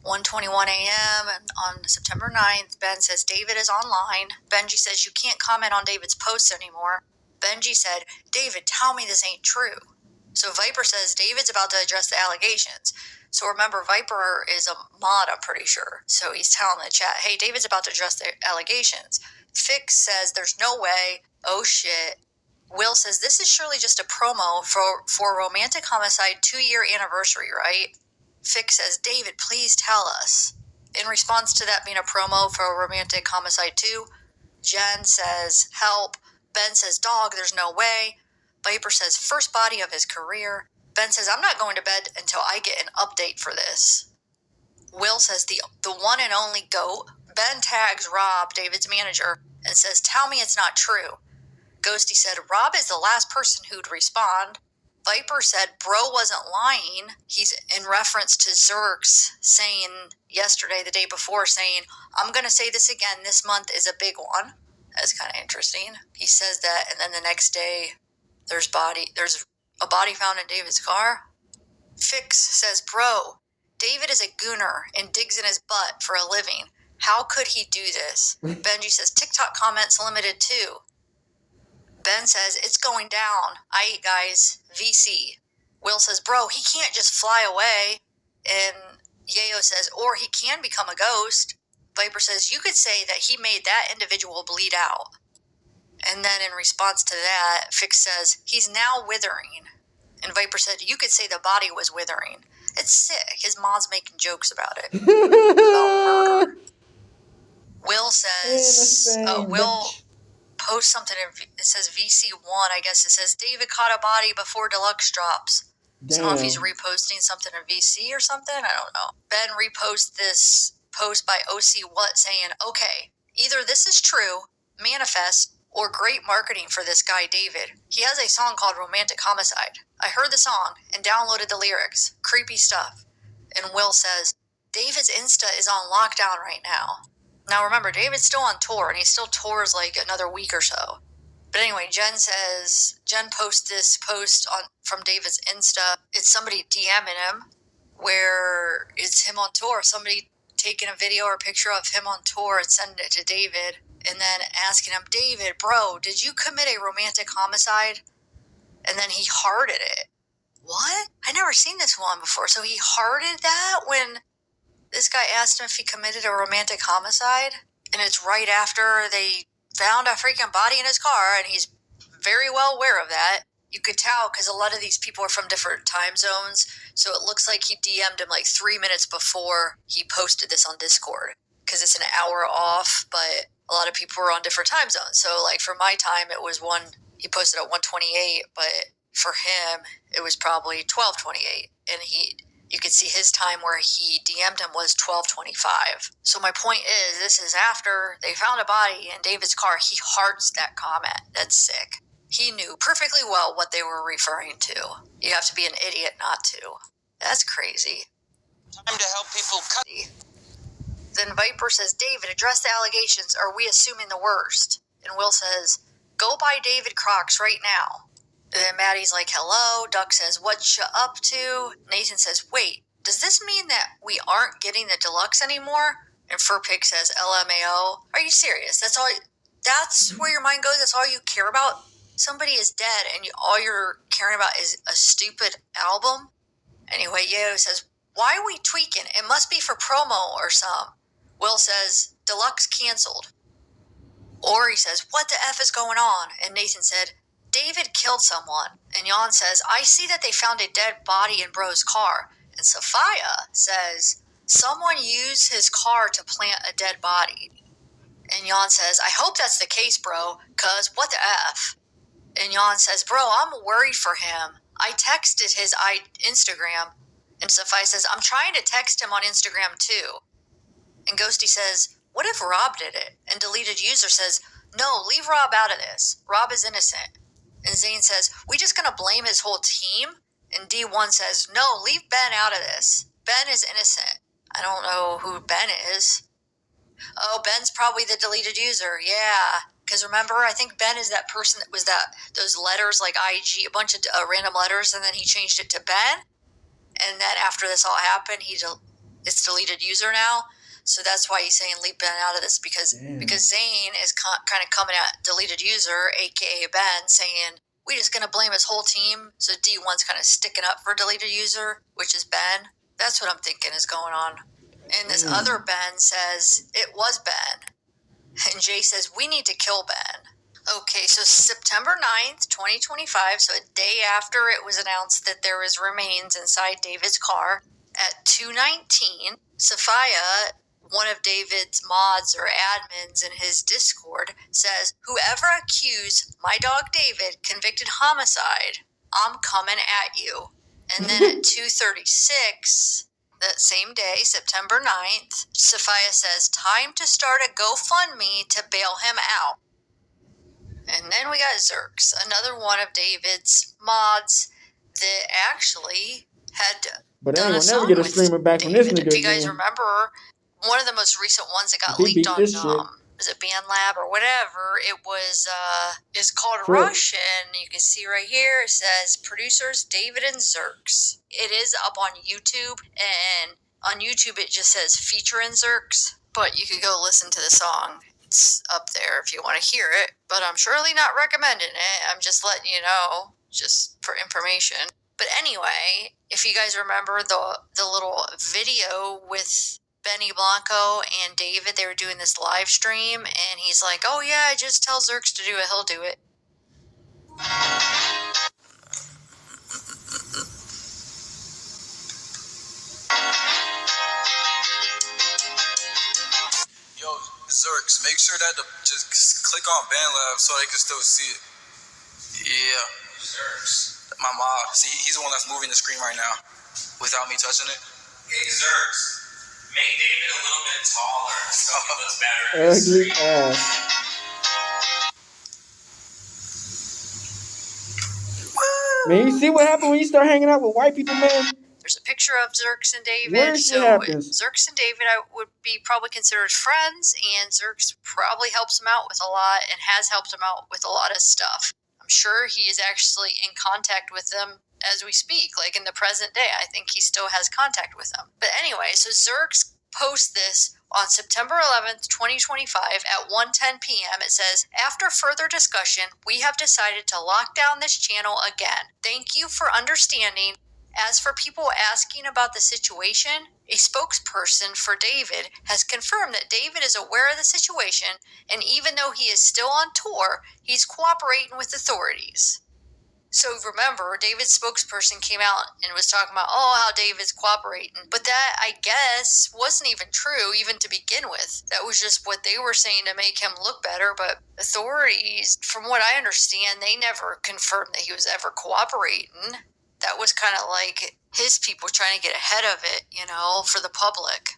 1:21 a.m. and on September 9th, Ben says, David is online. Benji says, you can't comment on David's posts anymore. Benji said, David, tell me this ain't true. So Viper says, David's about to address the allegations. So remember, Viper is a mod, I'm pretty sure. So he's telling the chat, hey, David's about to address the allegations. Fix says, there's no way. Oh, shit. Will says, this is surely just a promo for Romantic Homicide 2-year anniversary, right? Fix says, David, please tell us. In response to that being a promo for Romantic Homicide 2, Jen says, help. Ben says, dog, there's no way. Viper says, first body of his career. Ben says, I'm not going to bed until I get an update for this. Will says, the one and only GOAT. Ben tags Rob, David's manager, and says, tell me it's not true. Ghosty said, Rob is the last person who'd respond. Viper said, bro wasn't lying. He's in reference to Zerks saying yesterday, the day before, saying, I'm going to say this again, this month is a big one. That's kind of interesting. He says that, and then the next day, there's a body found in David's car. Fix says, bro, David is a gooner and digs in his butt for a living. How could he do this? Benji says, TikTok comments limited too. Ben says, it's going down. Aight, guys. VC. Will says, bro, he can't just fly away. And Yayo says, or he can become a ghost. Viper says, you could say that he made that individual bleed out. And then in response to that, Fix says, he's now withering. And Viper said, you could say the body was withering. It's sick. His mom's making jokes about it. About murder. Will says, Will post something, it says VC1, I guess it says, David caught a body before Deluxe drops. Damn. So I don't know if he's reposting something in VC or something, I don't know. Ben reposts this post by OC What saying, okay, either this is true, manifest, or great marketing for this guy David. He has a song called Romantic Homicide. I heard the song and downloaded the lyrics. Creepy stuff. And Will says, David's Insta is on lockdown right now. Now remember, David's still on tour, and he still tours like another week or so. But anyway, Jen posts this post from David's Insta. It's somebody DMing him, where it's him on tour. Somebody taking a video or a picture of him on tour and sending it to David, and then asking him, David, bro, did you commit a romantic homicide? And then he hearted it. What? I never seen this one before. So he hearted that when this guy asked him if he committed a romantic homicide, and it's right after they found a freaking body in his car, and he's very well aware of that. you could tell because a lot of these people are from different time zones. So it looks like he DM'd him like 3 minutes before he posted this on Discord because it's an hour off, but a lot of people were on different time zones. So like for my time, it was he posted at 1:28, but for him, it was probably 12:28. And you could see his time where he DM'd him was 12:25. So my point is, this is after they found a body in David's car. He hearts that comment. That's sick. He knew perfectly well what they were referring to. You have to be an idiot not to. That's crazy. Time to help people cut. Then Viper says, David, address the allegations. Are we assuming the worst? And Will says, go buy David Crocs right now. And then Maddie's like, hello. Duck says, what you up to? Nathan says, wait, does this mean that we aren't getting the deluxe anymore? And Furpig says, LMAO. Are you serious? That's where your mind goes? That's all you care about? Somebody is dead and all you're caring about is a stupid album? Anyway, Yo says, why are we tweaking? It must be for promo or some. Will says, deluxe canceled. Ori says, what the F is going on? And Nathan said, David killed someone. And Jan says, I see that they found a dead body in Bro's car. And Sophia says, someone used his car to plant a dead body. And Jan says, I hope that's the case, bro, cause what the F? And Jan says, bro, I'm worried for him. I texted his Instagram. And Sophia says, I'm trying to text him on Instagram too. And Ghosty says, what if Rob did it? And Deleted User says, no, leave Rob out of this. Rob is innocent. And Zane says, we just gonna blame his whole team? And D1 says, no, leave Ben out of this. Ben is innocent. I don't know who Ben is. Oh, Ben's probably the Deleted User. Yeah. Because remember, I think Ben is that person that was those letters like IG, a bunch of random letters, and then he changed it to Ben. And then after this all happened, it's Deleted User now. So that's why he's saying leave Ben out of this because Zane is kind of coming at Deleted User, a.k.a. Ben, saying, we just going to blame his whole team. So D1's kind of sticking up for Deleted User, which is Ben. That's what I'm thinking is going on. And this other Ben says, it was Ben. And Jay says, we need to kill Ben. Okay, so September 9th, 2025, so a day after it was announced that there was remains inside David's car, at 2:19, Sophia, one of David's mods or admins in his Discord, says, whoever accused my dog David convicted homicide, I'm coming at you. And then at 2:36, that same day, September 9th, Sophia says, time to start a GoFundMe to bail him out. And then we got Zerks, another one of David's mods that actually had done a song never get a streamer back from this nigga. If you guys remember, one of the most recent ones that got leaked on, is it BandLab or whatever, it was, is called Rush, and you can see right here, it says, producers David and Zerks. It is up on YouTube, and on YouTube it just says featuring Zerks, but you could go listen to the song. It's up there if you want to hear it, but I'm surely not recommending it. I'm just letting you know, just for information. But anyway, if you guys remember the little video with Benny Blanco and David, they were doing this live stream, and he's like, oh yeah, just tell Zerks to do it, he'll do it. Yo, Zerks, make sure that just click on BandLab so they can still see it. Yeah. Zerks. My mom, see, he's the one that's moving the screen right now without me touching it. Hey, Zerks. Make David a little bit taller so he looks better in the screen. Man, you see what happened when you start hanging out with white people, man? There's a picture of Zerks and David. Zerks and David would be probably considered friends, and Zerks probably helps him out with a lot and has helped him out with a lot of stuff. I'm sure he is actually in contact with them as we speak, like in the present day. I think he still has contact with them. But anyway, so Zerks posts this on September 11th, 2025 at 1:10 p.m. It says, after further discussion, we have decided to lock down this channel again. Thank you for understanding. As for people asking about the situation, a spokesperson for David has confirmed that David is aware of the situation, and even though he is still on tour, he's cooperating with authorities. So remember, David's spokesperson came out and was talking about, how David's cooperating. But that, I guess, wasn't even true, even to begin with. That was just what they were saying to make him look better. But authorities, from what I understand, they never confirmed that he was ever cooperating. That was kind of like his people trying to get ahead of it, for the public.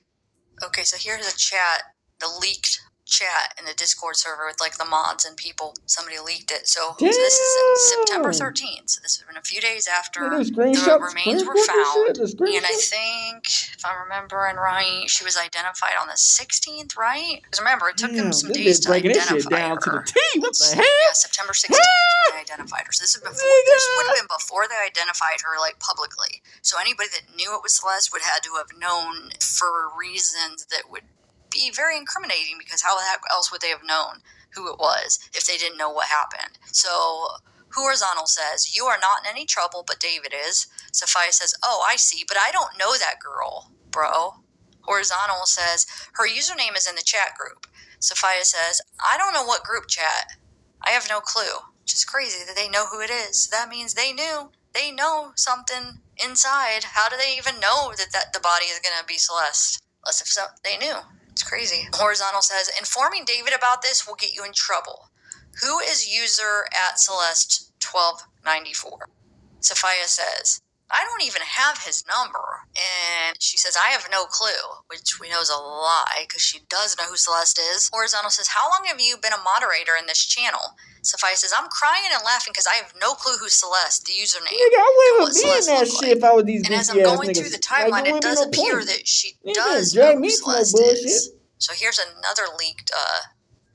Okay, so here's a chat, the leaked chat in the Discord server with like the mods and people. Somebody leaked it. So this is September 13th. So this has been a few days after the remains were found. And I think, if I'm remembering right, she was identified on the 16th, right? Because remember, it took them some days to identify her. To the T. What the hell? Yeah, September 16th is when they identified her. So this is before. This would have been before they identified her like publicly. So anybody that knew it was Celeste would have had to have known for reasons that would be very incriminating, because how the heck else would they have known who it was if they didn't know what happened? So Horizontal says, "You are not in any trouble, but David is." Sophia says, "Oh, I see, but I don't know that girl, bro." Horizontal says, "Her username is in the chat group." Sophia says, "I don't know what group chat. I have no clue." Which is crazy that they know who it is. That means they knew. They know something inside. How do they even know that the body is going to be Celeste? Unless if they knew. It's crazy. Horizontal says, "Informing David about this will get you in trouble. Who is user at Celeste 1294? Sophia says, "I don't even have his number." And she says, "I have no clue," which we know is a lie because she does know who Celeste is. Horizontal says, "How long have you been a moderator in this channel?" Sophia says, "I'm crying and laughing because I have no clue who Celeste, the username." Nigga, I wouldn't be in that shit if I was these and as I'm goofy ass going niggas. through the timeline, it does appear that she does drag know me who into no Celeste bullshit. is. So here's another leaked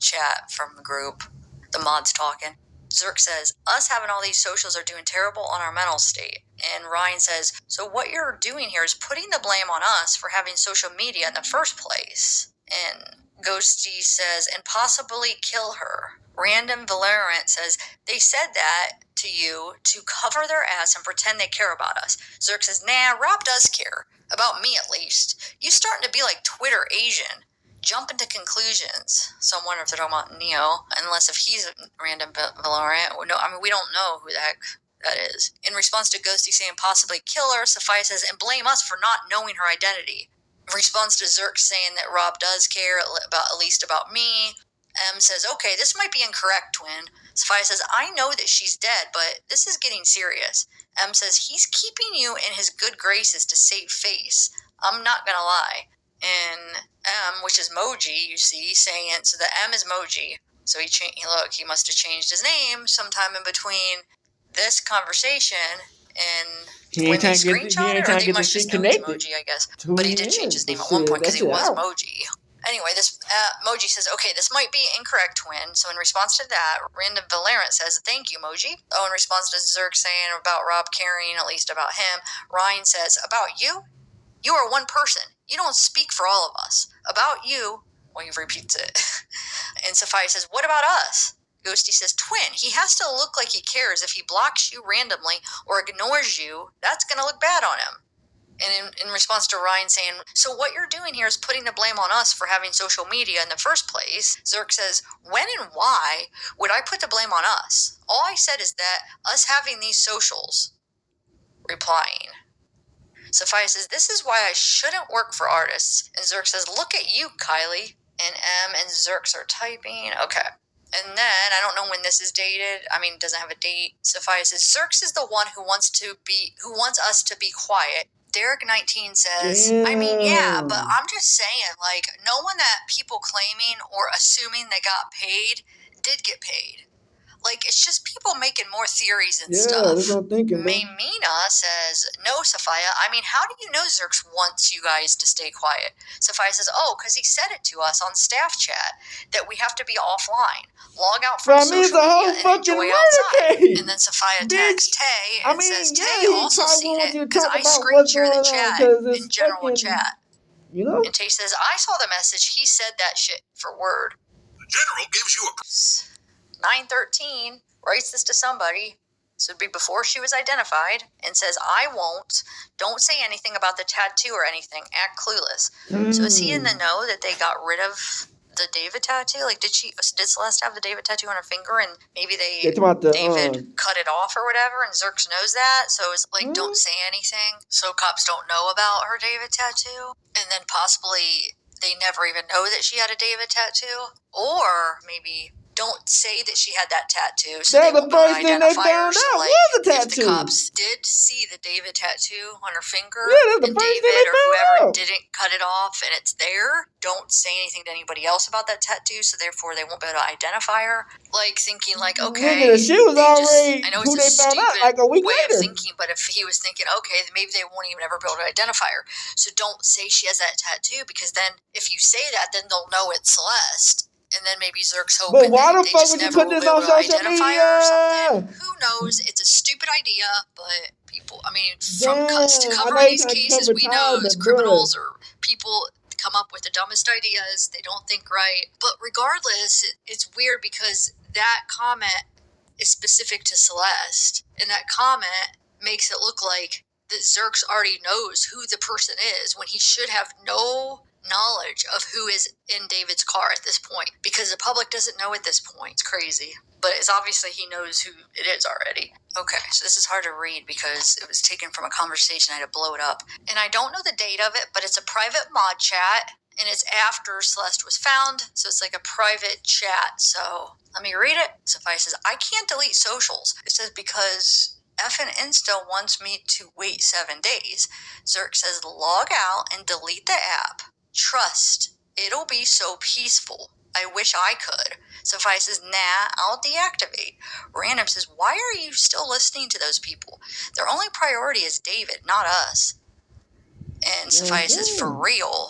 chat from the group. The mods talking. Zerk says, "Us having all these socials are doing terrible on our mental state." And Ryan says, "So what you're doing here is putting the blame on us for having social media in the first place." And Ghosty says, "And possibly kill her." Random Valorant says, "They said that to you to cover their ass and pretend they care about us." Zerk says, "Nah, Rob does care. About me, at least. You starting to be like Twitter Asian. Jump into conclusions." So I'm wondering if they're talking about Neo, unless if he's a random Valorant. No, I mean, we don't know who the heck that is. In response to Ghosty saying possibly kill her, Sophia says, "And blame us for not knowing her identity." In response to Zerk saying that Rob does care at least about me, M says, "Okay, this might be incorrect, twin." Sophia says, "I know that she's dead, but this is getting serious." M says, "He's keeping you in his good graces to save face. I'm not gonna lie." And M, which is Moji, you see, saying it. So the M is Moji. So he must have changed his name sometime in between this conversation and when they screenshot it, or they must just know he's Moji, I guess. But he did change his name at one point because he was Moji. Anyway, this Moji says, "Okay, this might be incorrect, twin." So in response to that, Random Valorant says, "Thank you, Moji." Oh, in response to Zerk saying about Rob caring, at least about him, Ryan says, "About you? You are one person. You don't speak for all of us. About you," well, he repeats it. And Sophia says, "What about us?" Ghosty says, "Twin, he has to look like he cares. If he blocks you randomly or ignores you, that's going to look bad on him." And in response to Ryan saying, "So what you're doing here is putting the blame on us for having social media in the first place," Zerk says, "When and why would I put the blame on us? All I said is that us having these socials." Replying. Sophia says, "This is why I shouldn't work for artists." And Zerk says, "Look at you, Kylie." And M and Zerks are typing. Okay. And then, I don't know when this is dated. I mean, it doesn't have a date. Sophia says, "Zerks is the one who wants us to be quiet." Derek19 says, "I mean, yeah, but I'm just saying, like, no one that people claiming or assuming they got paid did get paid. Like, it's just people making more theories and stuff." Yeah, that's what I'm thinking, bro. Maymina says, "No, Sophia. I mean, how do you know Zerks wants you guys to stay quiet?" Sophia says, "Oh, because he said it to us on staff chat that we have to be offline, log out from social media, and enjoy outside." And then Sophia texts Tay and says, "Tay also seen it because I screen share the chat in general chat." You know? And Tay says, "I saw the message. He said that shit for word." The general gives you a 913 writes this to somebody, this would be before she was identified, and says, "I won't. Don't say anything about the tattoo or anything. Act clueless." So is he in the know that they got rid of the David tattoo? Like, did Celeste have the David tattoo on her finger, and maybe It's about the, David cut it off or whatever, and Zerks knows that, so it's like, don't say anything, so cops don't know about her David tattoo, and then possibly they never even know that she had a David tattoo, or maybe don't say that she had that tattoo, so that's they the won't be able first to thing they identify her. found So, out like, was a if the tattoo. cops did see the David tattoo on her finger, Yeah, that's the and first thing David they or found whoever out. didn't cut it off and it's there, don't say anything to anybody else about that tattoo, so therefore they won't be able to identify her. Like, thinking like, okay, Nigga, she was already I know who it's a they found out stupid like a week way later. of thinking, but if he was thinking, okay, then maybe they won't even ever be able to identify her, so don't say she has that tattoo, because then if you say that, then they'll know it's Celeste. And then maybe Zerk's hoping But why that the they fuck just would you never put will this be on able to social identify her or something. media? Who knows? It's a stupid idea, but people, I mean, Damn, to I cover know you these trying to cases, cover we know Tyler, as bruh. criminals or people come up with the dumbest ideas. They don't think right. But regardless, it's weird because that comment is specific to Celeste. And that comment makes it look like that Zerks already knows who the person is when he should have no knowledge of who is in David's car at this point, because the public doesn't know at this point. It's crazy. But it's obviously he knows who it is already. Okay, so this is hard to read because it was taken from a conversation. I had to blow it up. And I don't know the date of it, but it's a private mod chat, and it's after Celeste was found, so it's like a private chat. So let me read it. Suffice says, I can't delete socials. It says, because effing Insta wants me to wait 7 days. Zerk says, log out and delete the app. Trust. It'll be so peaceful. I wish I could. Suffice says, nah, I'll deactivate. Random says, why are you still listening to those people? Their only priority is David, not us. And Suffice says, for real.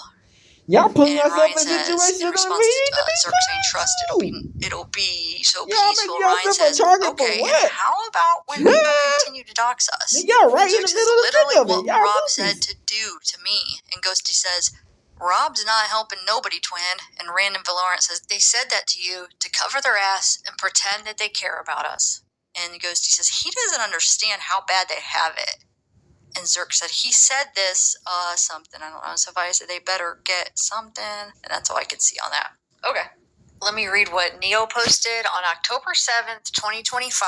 Y'all putting And yourself Ryan in says, situations in that response we need to to be Zerk saying trust, cool. it'll be so Y'all peaceful. make Ryan yourself a says, target for okay, what? and how about when people continue to dox us? Y'all right And in the Zerk says, middle of the literally thick of what it. Y'all Rob goofies. said to do to me. And Ghosty says, Rob's not helping nobody, twin. And Random Valorant says, they said that to you to cover their ass and pretend that they care about us. And Ghosty says, he doesn't understand how bad they have it. And Zerk said, he said this, something, I don't know. So if I said they better get something, and that's all I could see on that. Okay. Let me read what Neo posted on October 7th, 2025.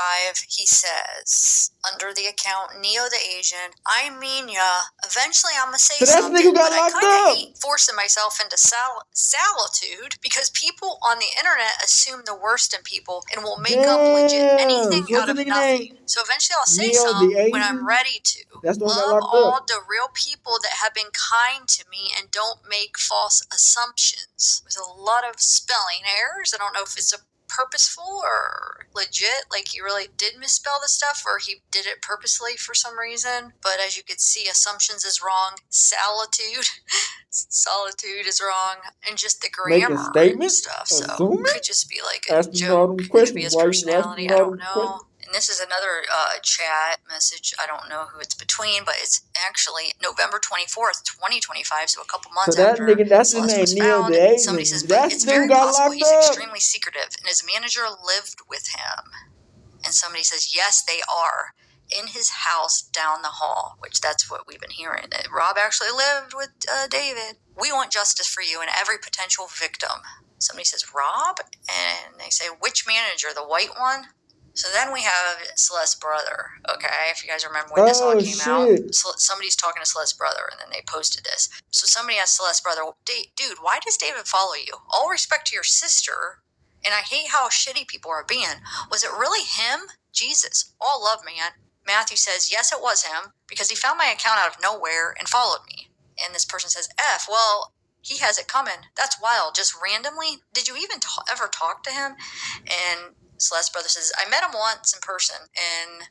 He says, under the account Neo the Asian, I mean ya, eventually I'm gonna say So that something, nigga got but I locked kinda up. hate forcing myself into solitude because people on the internet assume the worst in people and will make up legit anything So what's out of the nigga nothing. name? So eventually I'll say Neo the something when Asian? I'm ready to. That's the one that Love locked all up. the real people that have been kind to me and don't make false assumptions. There's a lot of spelling errors. I don't know if it's a purposeful or legit, like he really did misspell the stuff or he did it purposely for some reason. But as you can see, assumptions is wrong. Solitude is wrong. And just the Make a grammar and statement? stuff. So Assuming? could just be like a Asking all them joke. Could questions. be his Why you personality. asking I all don't them know. questions? And this is another chat message. I don't know who it's between, but it's actually November 24th, 2025, so a couple months So that after nigga, that's his Celeste name, was Neo found. the And Asian. somebody says, but That's it's the dude very got possible locked he's up. extremely secretive, and his manager lived with him. And somebody says, yes, they are. In his house down the hall, which that's what we've been hearing. That Rob actually lived with David. We want justice for you and every potential victim. Somebody says, Rob? And they say, which manager? The white one? So then we have Celeste's brother, okay? If you guys remember when this all came out, somebody's talking to Celeste's brother, and then they posted this. So somebody asked Celeste's brother, dude, why does David follow you? All respect to your sister, and I hate how shitty people are being. Was it really him? Jesus, all love, man. Matthew says, yes, it was him, because he found my account out of nowhere and followed me. And this person says, F, well, he has it coming. That's wild. Just randomly? Did you even ever talk to him? And Celeste's brother says, I met him once in person, and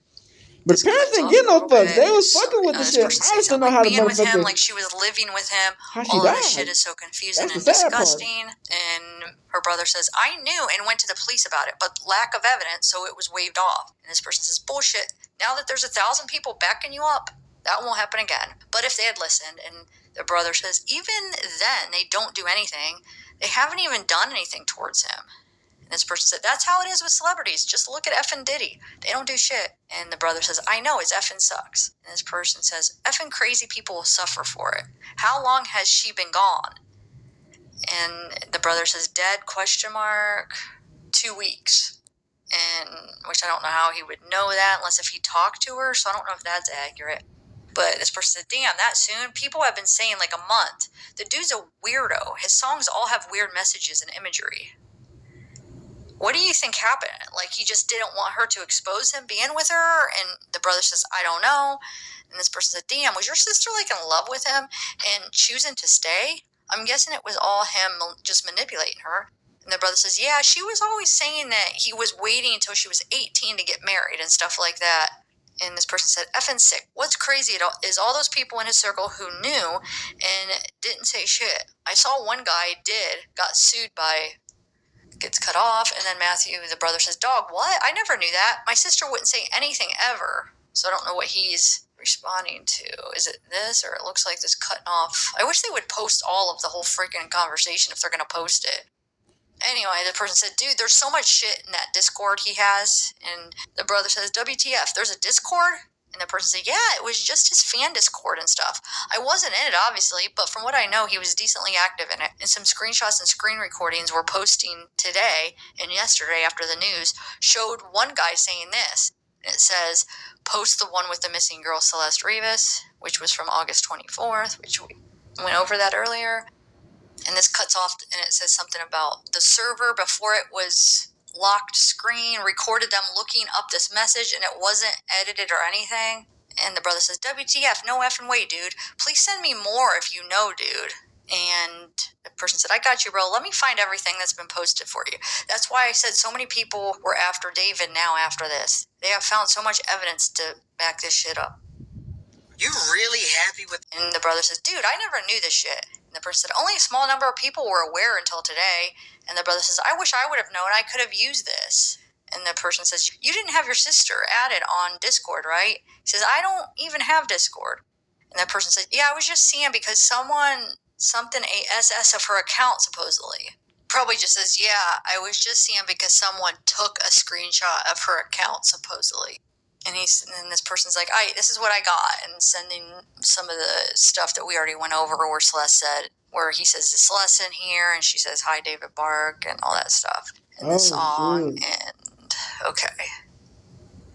but parents didn't get no fucks. They was fucking with the shit. I just don't know how to being with him, motherfucker. like she was living with him. How she All of this died. shit is so confusing That's and the sad disgusting. And her brother says, I knew and went to the police about it, but lack of evidence, so it was waved off. And this person says, bullshit. Now that there's 1,000 people backing you up, that won't happen again. But if they had listened, and the brother says, even then, they don't do anything. They haven't even done anything towards him. And this person said, that's how it is with celebrities. Just look at effing Diddy. They don't do shit. And the brother says, I know, it's effing sucks. And this person says, effing crazy people will suffer for it. How long has she been gone? And the brother says, dead, ? 2 weeks. And which I don't know how he would know that unless if he talked to her, so I don't know if that's accurate. But this person said, damn, that soon? People have been saying like a month. The dude's a weirdo. His songs all have weird messages and imagery. What do you think happened? Like, he just didn't want her to expose him being with her? And the brother says, I don't know. And this person said, damn, was your sister like in love with him and choosing to stay? I'm guessing it was all him just manipulating her. And the brother says, yeah, she was always saying that he was waiting until she was 18 to get married and stuff like that. And this person said, effing sick. What's crazy is all those people in his circle who knew and didn't say shit. I saw one guy got sued by, gets cut off. And then Matthew, the brother, says, dog, what? I never knew that. My sister wouldn't say anything ever. So I don't know what he's responding to. Is it this, or it looks like this cutting off? I wish they would post all of the whole freaking conversation if they're going to post it. Anyway, the person said, dude, there's so much shit in that Discord he has. And the brother says, WTF, there's a Discord? And the person said, yeah, it was just his fan Discord and stuff. I wasn't in it, obviously, but from what I know, he was decently active in it. And some screenshots and screen recordings we're posting today and yesterday after the news showed one guy saying this. And it says, post the one with the missing girl, Celeste Rivas, which was from August 24th, which we went over that earlier. And this cuts off, and it says something about the server before it was locked screen, recorded them looking up this message, and it wasn't edited or anything. And the brother says, WTF, no effing way, dude. Please send me more if you know, dude. And the person said, I got you, bro. Let me find everything that's been posted for you. That's why I said so many people were after David now after this. They have found so much evidence to back this shit up. You really happy with... And the brother says, dude, I never knew this shit. And the person said, only a small number of people were aware until today. And the brother says, I wish I would have known. I could have used this. And the person says, you didn't have your sister added on Discord, right? He says, I don't even have Discord. And that person says, yeah, I was just seeing because something ASS of her account, supposedly. Probably just says, yeah, I was just seeing because someone took a screenshot of her account, supposedly. And this person's like, this is what I got, and sending some of the stuff that we already went over where Celeste said, where he says, is Celeste in here? And she says, hi, David Bark, and all that stuff in the song. Shit. And, okay.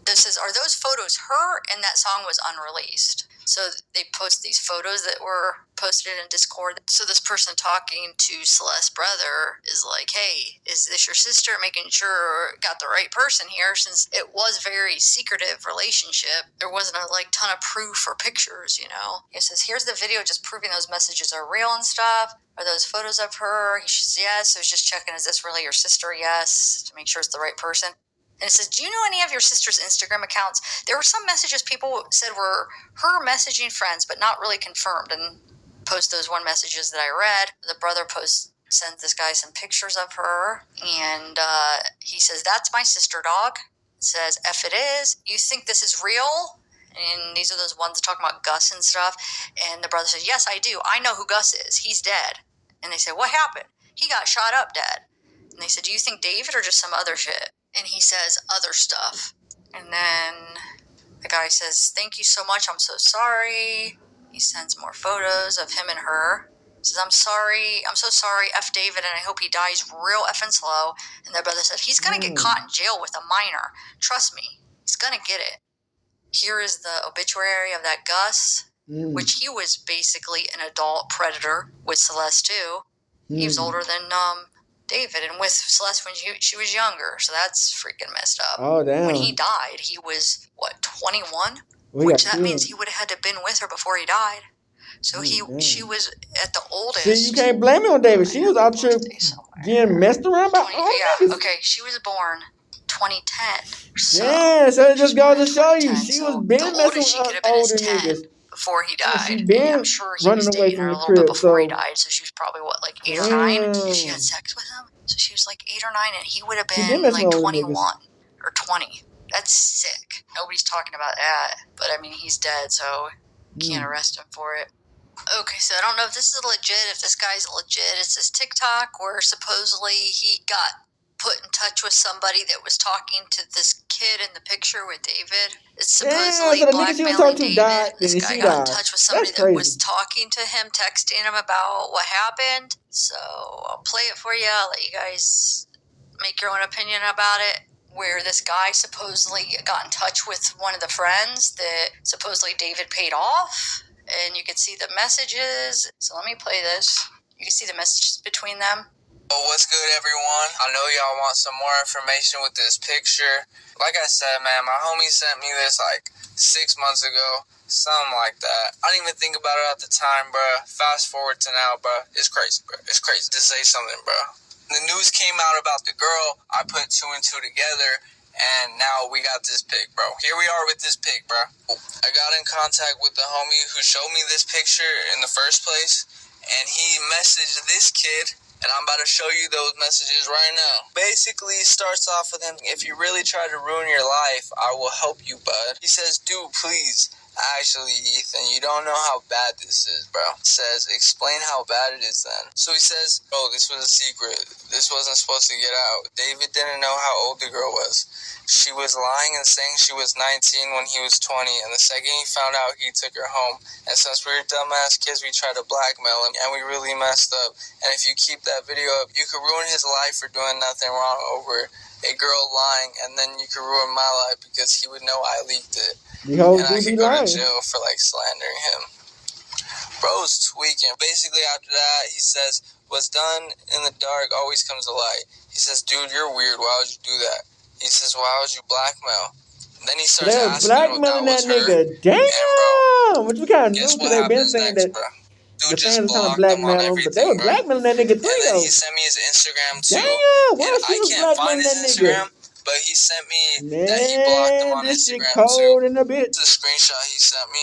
This says, are those photos her? And that song was unreleased. So they post these photos that were posted in Discord. So this person talking to Celeste's brother is like, hey, is this your sister? Making sure got the right person here, since it was very secretive relationship. There wasn't a ton of proof or pictures, you know. It says, here's the video just proving those messages are real and stuff. Are those photos of her? He says, yes. I was just checking, is this really your sister? Yes, to make sure it's the right person. And it says, do you know any of your sister's Instagram accounts? There were some messages people said were her messaging friends, but not really confirmed. And post those one messages that I read. The brother sends this guy some pictures of her. And he says, that's my sister, dog. It says, F it is. You think this is real? And these are those ones talking about Gus and stuff. And the brother says, yes, I do. I know who Gus is. He's dead. And they say, what happened? He got shot up dead. And they said, do you think David or just some other shit? And he says other stuff. And then the guy says, thank you so much. I'm so sorry. He sends more photos of him and her. He says, I'm sorry. I'm so sorry. F David, and I hope he dies real effing slow. And their brother said, he's going to get caught in jail with a minor. Trust me. He's going to get it. Here is the obituary of that Gus, which he was basically an adult predator with Celeste, too. He was older than David, and with Celeste when she was younger, so that's freaking messed up. Oh, damn. When he died, he was, 21? Which that means he would have had to have been with her before he died. So she was at the oldest. See, you can't blame it on David. She was out here getting messed around by all niggas. Okay, she was born 2010. So yeah, so it just goes to show you, she was been the messing with older niggas. Before he died. She been I'm sure he running was away dating from her a the little bit crib, before he so- died, so she was probably, 8 or 9? And she had sex with him? So she was 8 or 9, and he would have been been, messing with older 21 niggas. or 20. That's sick. Nobody's talking about that. But, I mean, he's dead, so can't arrest him for it. Okay, so I don't know if this is legit, if this guy's legit. It says TikTok, where supposedly he got put in touch with somebody that was talking to this kid in the picture with David is Damn, supposedly so the nigga she was blackmailing talking to died, David. This and guy she got in died. touch with somebody That's that was crazy. talking to him, texting him about what happened. So I'll play it for you. I'll let you guys make your own opinion about it. Where this guy supposedly got in touch with one of the friends that supposedly David paid off. And you can see the messages. So let me play this. You can see the messages between them. Oh, what's good, everyone? I know y'all want some more information with this picture. Like I said, man, my homie sent me this like 6 months ago. Something like that. I didn't even think about it at the time, bro. Fast forward to now, bro. It's crazy, bro. It's crazy to say something, bro. The news came out about the girl. I put 2 and 2 together, and now we got this pic, bro. Here we are with this pic, bro. I got in contact with the homie who showed me this picture in the first place, and he messaged this kid, and I'm about to show you those messages right now. Basically, it starts off with him, if you really try to ruin your life, I will help you, bud. He says, dude, please. Actually, Ethan, you don't know how bad this is, bro. Says, explain how bad it is then. So he says, oh, this was a secret. This wasn't supposed to get out. David didn't know how old the girl was. She was lying and saying she was 19 when he was 20, and the second he found out, he took her home. And since we were dumbass kids, we tried to blackmail him, and we really messed up. And if you keep that video up, you could ruin his life for doing nothing wrong over a girl lying, and then you could ruin my life because he would know I leaked it. And I could go to jail for like slandering him. Bro's tweaking. Basically, after that, he says, what's done in the dark always comes to light. He says, dude, you're weird. Why would you do that? He says, why would you blackmail? And then he starts asking what that was her. Nigga. Damn! And bro, Which we kind of guess knew what because they've been happens saying next, that bro? the Dude fans just was trying to blocked them on blackmail him, but they everything, were bro. blackmailing that nigga And then though. he sent me his Instagram too. Damn! Why And she I was can't find blackmailing his that nigga? Instagram, but he sent me that he blocked him on Man, this shit Instagram too. cold in a bit. It's a screenshot he sent me.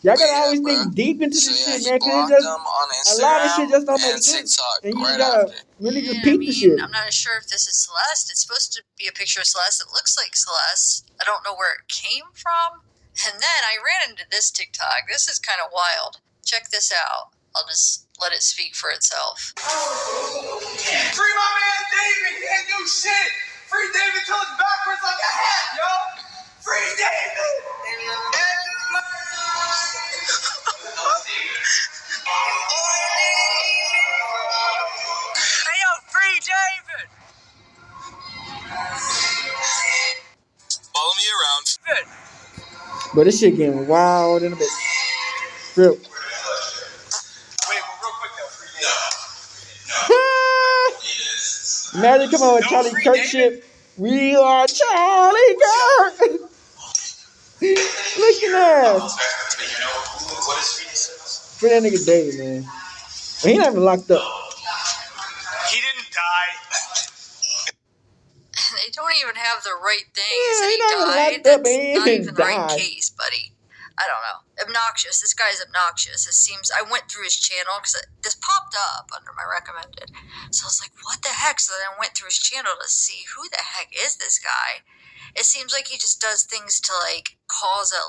Y'all But gotta yeah, always bro. think deep into So this yeah, shit, he man, because blocked it just him on a lot of shit Instagram just don't make and sense, TikTok and you right just gotta after. really just Yeah, I peep the mean, shit. I'm not sure if this is Celeste. It's supposed to be a picture of Celeste. It looks like Celeste. I don't know where it came from. And then I ran into this TikTok. This is kind of wild. Check this out. I'll just let it speak for itself. Free my man David. He can't do shit. Free David till it's backwards like a hat, yo. Free David. Hey, yo, free David. Follow me around. Good. But this shit getting wild in a bit. Real. Wait, real quick though, free David. Imagine come on with No Charlie free Kirk David? shit. We are Charlie Kirk. Look at that. Free that nigga David, man. But he not even locked up. He didn't die. They don't even have the right thing. Yeah, Said he he not even died. locked up That's and he not didn't even the right die. case, buddy. I don't know. Obnoxious. This guy's obnoxious. It seems. I went through his channel because this popped up under my recommended. So I was like, what the heck? So then I went through his channel to see who the heck is this guy. It seems like he just does things to like cause a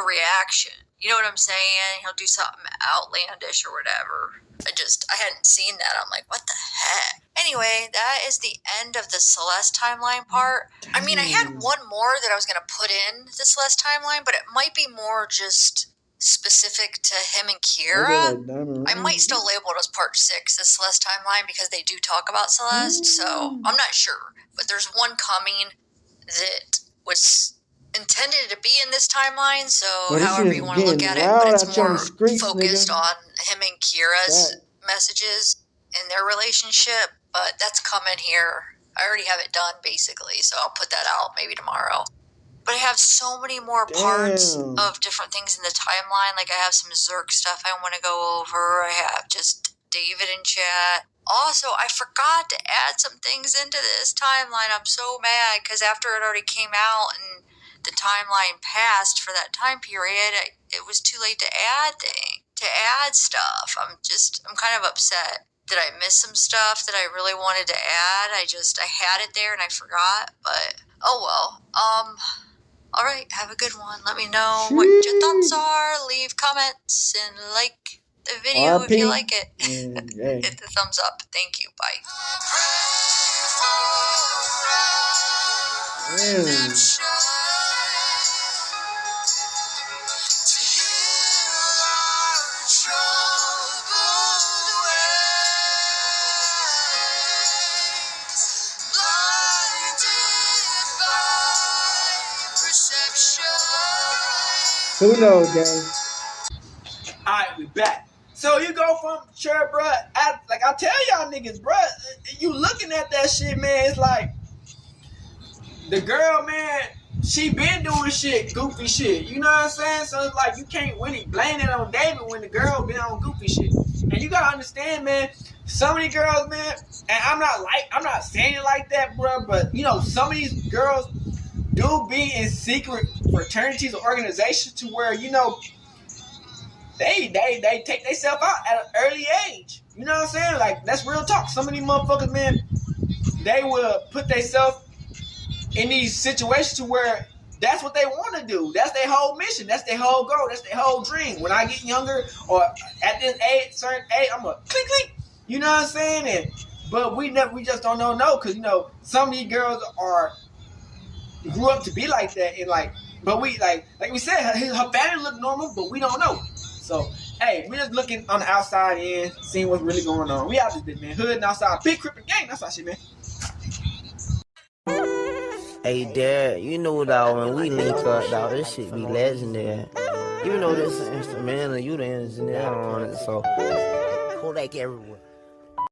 reaction. You know what I'm saying? He'll do something outlandish or whatever. I hadn't seen that. I'm like, what the heck? Anyway, that is the end of the Celeste timeline part. I mean, I had one more that I was going to put in the Celeste timeline, but it might be more just specific to him and Kira. I might still label it as part 6, the Celeste timeline, because they do talk about Celeste, so I'm not sure. But there's one coming that was intended to be in this timeline, so however you want to look at it, but it's more focused on him and Kira's messages and their relationship, but that's coming here. I already have it done, basically, so I'll put that out maybe tomorrow. But I have so many more parts of different things in the timeline. Like, I have some Zerk stuff I want to go over. I have just David in chat. Also, I forgot to add some things into this timeline. I'm so mad, because after it already came out and the timeline passed for that time period, it was too late to add stuff. I'm kind of upset. Did I miss some stuff that I really wanted to add? I had it there and I forgot, but oh well. All right, have a good one. Let me know what your thoughts are. Leave comments and like the video if you like it. Hit the thumbs up. Thank you. Bye. Damn. Who knows, gang? Alright, we back. So you go from sure, bruh. Like I tell y'all niggas, bruh, you looking at that shit, man. It's like the girl, man, she been doing shit, goofy shit. You know what I'm saying? So it's like you can't really blame it on David when the girl been on goofy shit. And you gotta understand, man, some of these girls, man, and I'm not saying it like that, bro, but you know, some of these girls do be in secret fraternities or organizations to where, you know, they take themselves out at an early age. You know what I'm saying? Like, that's real talk. Some of these motherfuckers, man, they will put themselves in these situations to where that's what they want to do. That's their whole mission. That's their whole goal. That's their whole dream. When I get younger or at this age, certain age, I'm a click click. You know what I'm saying? But we just don't know because, you know, some of these girls grew up to be like that, and like, but we like we said, her family look normal, but we don't know. So hey, we're just looking on the outside in, seeing what's really going on. We out this bitch, man. Hood and outside, big crippin' gang. That's our shit, man. Hey, Dad, you know, dog, when we link up, dog, this shit be legendary. You know this instrumental, you the engineer on it, so Kodak everywhere.